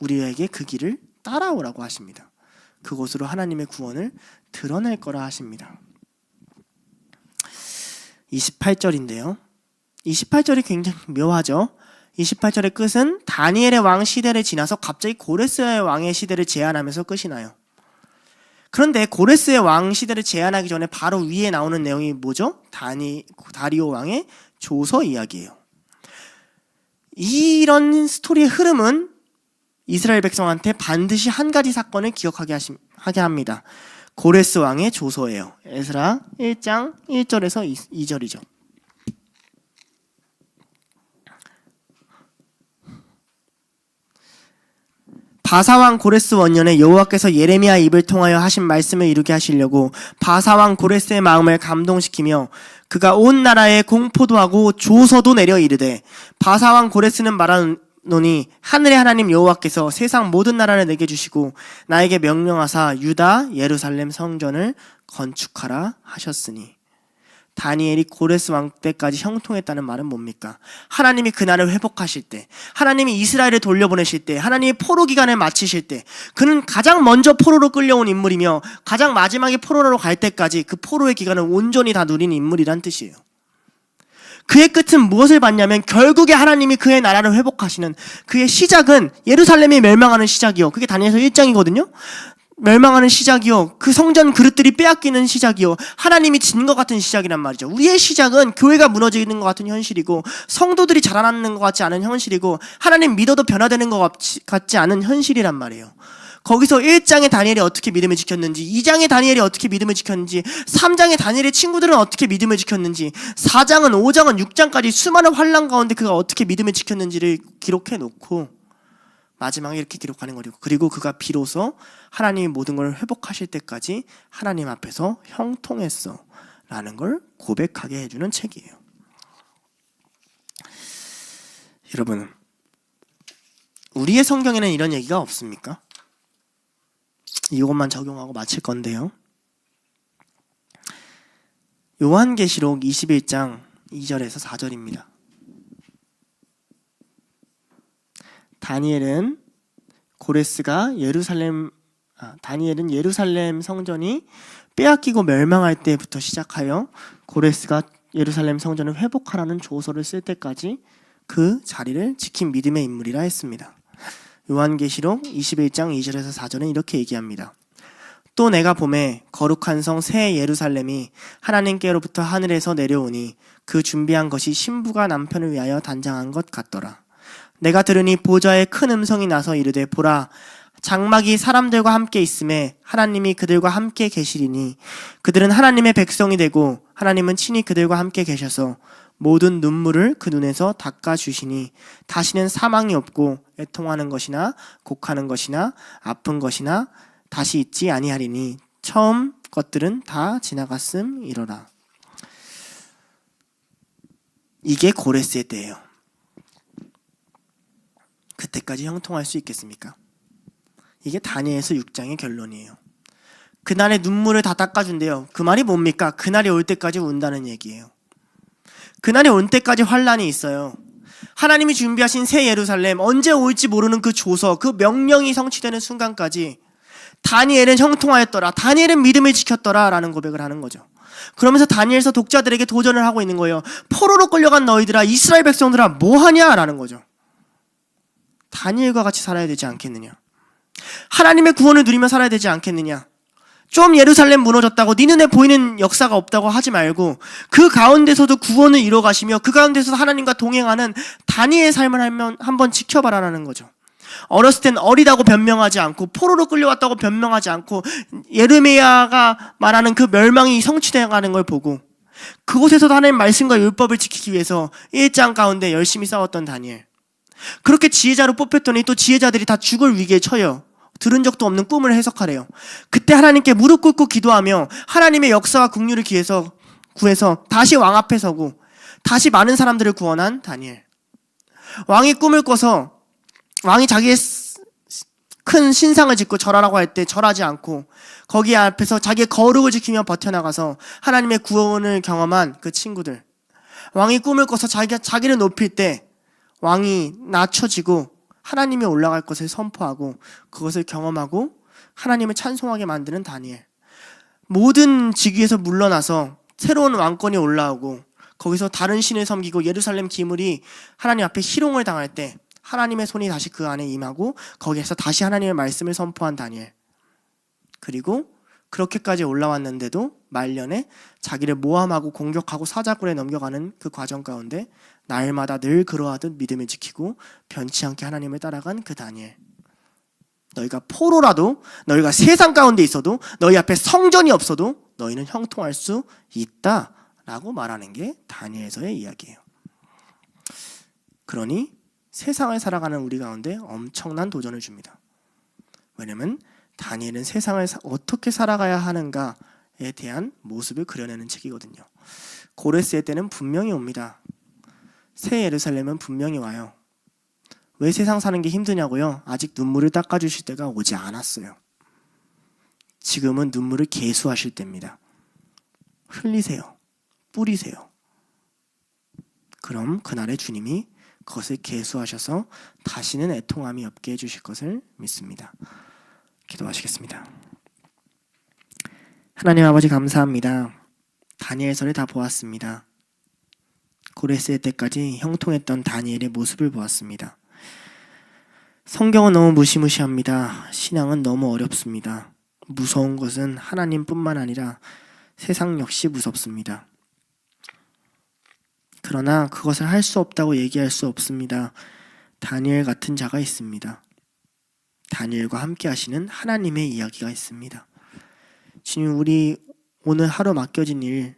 A: 우리에게 그 길을 따라오라고 하십니다. 그곳으로 하나님의 구원을 드러낼 거라 하십니다. 28절인데요. 28절이 굉장히 묘하죠. 28절의 끝은 다니엘의 왕 시대를 지나서 갑자기 고레스의 왕의 시대를 제안하면서 끝이 나요. 그런데 고레스의 왕 시대를 제안하기 전에 바로 위에 나오는 내용이 뭐죠? 다리오 왕의 조서 이야기예요. 이런 스토리의 흐름은 이스라엘 백성한테 반드시 한 가지 사건을 기억하게 합니다. 고레스 왕의 조서예요. 에스라 1장 1절에서 2절이죠. 바사왕 고레스 원년에 여호와께서 예레미야 입을 통하여 하신 말씀을 이루게 하시려고 바사왕 고레스의 마음을 감동시키며 그가 온 나라에 공포도 하고 조서도 내려 이르되, 바사왕 고레스는 말하노니 하늘의 하나님 여호와께서 세상 모든 나라를 내게 주시고 나에게 명령하사 유다 예루살렘 성전을 건축하라 하셨으니. 다니엘이 고레스 왕 때까지 형통했다는 말은 뭡니까? 하나님이 그 나라를 회복하실 때, 하나님이 이스라엘을 돌려보내실 때, 하나님이 포로 기간을 마치실 때, 그는 가장 먼저 포로로 끌려온 인물이며 가장 마지막에 포로로 갈 때까지 그 포로의 기간을 온전히 다 누린 인물이란 뜻이에요. 그의 끝은 무엇을 봤냐면 결국에 하나님이 그의 나라를 회복하시는, 그의 시작은 예루살렘이 멸망하는 시작이요. 그게 다니엘서 1장이거든요. 멸망하는 시작이요. 그 성전 그릇들이 빼앗기는 시작이요. 하나님이 진 것 같은 시작이란 말이죠. 우리의 시작은 교회가 무너지는 것 같은 현실이고, 성도들이 자라나는 것 같지 않은 현실이고, 하나님 믿어도 변화되는 것 같지 않은 현실이란 말이에요. 거기서 1장의 다니엘이 어떻게 믿음을 지켰는지, 2장의 다니엘이 어떻게 믿음을 지켰는지, 3장의 다니엘의 친구들은 어떻게 믿음을 지켰는지, 4장은 5장은 6장까지 수많은 환난 가운데 그가 어떻게 믿음을 지켰는지를 기록해 놓고 마지막에 이렇게 기록하는 거리고, 그리고 그가 비로소 하나님이 모든 걸 회복하실 때까지 하나님 앞에서 형통했어 라는 걸 고백하게 해주는 책이에요. 여러분, 우리의 성경에는 이런 얘기가 없습니까? 이것만 적용하고 마칠 건데요. 요한계시록 21장 2절에서 4절입니다. 다니엘은 예루살렘 성전이 빼앗기고 멸망할 때부터 시작하여 고레스가 예루살렘 성전을 회복하라는 조서를 쓸 때까지 그 자리를 지킨 믿음의 인물이라 했습니다. 요한계시록 21장 2절에서 4절은 이렇게 얘기합니다. 또 내가 보매 거룩한 성 새 예루살렘이 하나님께로부터 하늘에서 내려오니 그 준비한 것이 신부가 남편을 위하여 단장한 것 같더라. 내가 들으니 보좌에 큰 음성이 나서 이르되 보라 장막이 사람들과 함께 있음에 하나님이 그들과 함께 계시리니 그들은 하나님의 백성이 되고 하나님은 친히 그들과 함께 계셔서 모든 눈물을 그 눈에서 닦아주시니 다시는 사망이 없고 애통하는 것이나 곡하는 것이나 아픈 것이나 다시 있지 아니하리니 처음 것들은 다 지나갔음이로라. 이게 고레스의 때예요. 그때까지 형통할 수 있겠습니까? 이게 다니엘서 6장의 결론이에요. 그날의 눈물을 다 닦아준대요. 그 말이 뭡니까? 그날이 올 때까지 운다는 얘기예요. 그날이 올 때까지 환란이 있어요. 하나님이 준비하신 새 예루살렘, 언제 올지 모르는 그 조서, 그 명령이 성취되는 순간까지 다니엘은 형통하였더라, 다니엘은 믿음을 지켰더라 라는 고백을 하는 거죠. 그러면서 다니엘서 독자들에게 도전을 하고 있는 거예요. 포로로 끌려간 너희들아, 이스라엘 백성들아 뭐하냐 라는 거죠. 다니엘과 같이 살아야 되지 않겠느냐, 하나님의 구원을 누리며 살아야 되지 않겠느냐. 좀 예루살렘 무너졌다고 네 눈에 보이는 역사가 없다고 하지 말고 그 가운데서도 구원을 이뤄 가시며 그 가운데서 하나님과 동행하는 다니엘의 삶을 한번 지켜봐라라는 거죠. 어렸을 땐 어리다고 변명하지 않고 포로로 끌려왔다고 변명하지 않고 예레미야가 말하는 그 멸망이 성취되어가는 걸 보고 그곳에서도 하나님 말씀과 율법을 지키기 위해서 일장 가운데 열심히 싸웠던 다니엘, 그렇게 지혜자로 뽑혔더니 또 지혜자들이 다 죽을 위기에 처해요. 들은 적도 없는 꿈을 해석하래요. 그때 하나님께 무릎 꿇고 기도하며 하나님의 역사와 긍휼을 구해서 다시 왕 앞에 서고 다시 많은 사람들을 구원한 다니엘. 왕이 꿈을 꿔서 왕이 자기의 큰 신상을 짓고 절하라고 할 때 절하지 않고 거기 앞에서 자기의 거룩을 지키며 버텨나가서 하나님의 구원을 경험한 그 친구들. 왕이 꿈을 꿔서 자기를 높일 때 왕이 낮춰지고 하나님이 올라갈 것을 선포하고 그것을 경험하고 하나님을 찬송하게 만드는 다니엘. 모든 직위에서 물러나서 새로운 왕권이 올라오고 거기서 다른 신을 섬기고 예루살렘 기물이 하나님 앞에 희롱을 당할 때 하나님의 손이 다시 그 안에 임하고 거기에서 다시 하나님의 말씀을 선포한 다니엘. 그리고 그렇게까지 올라왔는데도 말년에 자기를 모함하고 공격하고 사자굴에 넘겨가는 그 과정 가운데 날마다 늘 그러하듯 믿음을 지키고 변치 않게 하나님을 따라간 그 다니엘. 너희가 포로라도, 너희가 세상 가운데 있어도, 너희 앞에 성전이 없어도 너희는 형통할 수 있다 라고 말하는 게 다니엘서의 이야기예요. 그러니 세상을 살아가는 우리 가운데 엄청난 도전을 줍니다. 왜냐면 다니엘은 세상을 어떻게 살아가야 하는가에 대한 모습을 그려내는 책이거든요. 고레스의 때는 분명히 옵니다. 새 예루살렘은 분명히 와요. 왜 세상 사는 게 힘드냐고요? 아직 눈물을 닦아주실 때가 오지 않았어요. 지금은 눈물을 계수하실 때입니다. 흘리세요. 뿌리세요. 그럼 그날의 주님이 그것을 계수하셔서 다시는 애통함이 없게 해주실 것을 믿습니다. 기도하시겠습니다. 하나님 아버지 감사합니다. 다니엘서를 다 보았습니다. 고레스의 때까지 형통했던 다니엘의 모습을 보았습니다. 성경은 너무 무시무시합니다. 신앙은 너무 어렵습니다. 무서운 것은 하나님뿐만 아니라 세상 역시 무섭습니다. 그러나 그것을 할 수 없다고 얘기할 수 없습니다. 다니엘 같은 자가 있습니다. 다니엘과 함께 하시는 하나님의 이야기가 있습니다. 주님, 우리 오늘 하루 맡겨진 일,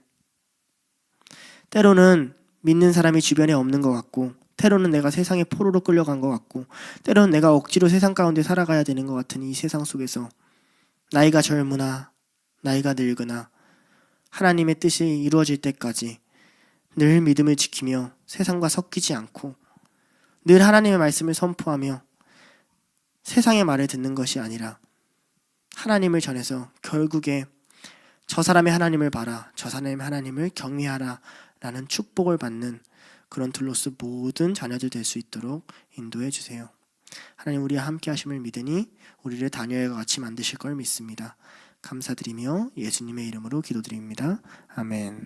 A: 때로는 믿는 사람이 주변에 없는 것 같고, 때로는 내가 세상의 포로로 끌려간 것 같고, 때로는 내가 억지로 세상 가운데 살아가야 되는 것 같은 이 세상 속에서 나이가 젊으나 나이가 늙으나 하나님의 뜻이 이루어질 때까지 늘 믿음을 지키며 세상과 섞이지 않고 늘 하나님의 말씀을 선포하며 세상의 말을 듣는 것이 아니라 하나님을 전해서 결국에 저 사람의 하나님을 봐라, 저 사람의 하나님을 경외하라 라는 축복을 받는 그런 둘로서 모든 자녀들 될 수 있도록 인도해 주세요. 하나님, 우리와 함께 하심을 믿으니 우리를 다니엘과 같이 만드실 걸 믿습니다. 감사드리며 예수님의 이름으로 기도드립니다. 아멘.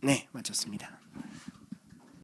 A: 네, 마쳤습니다.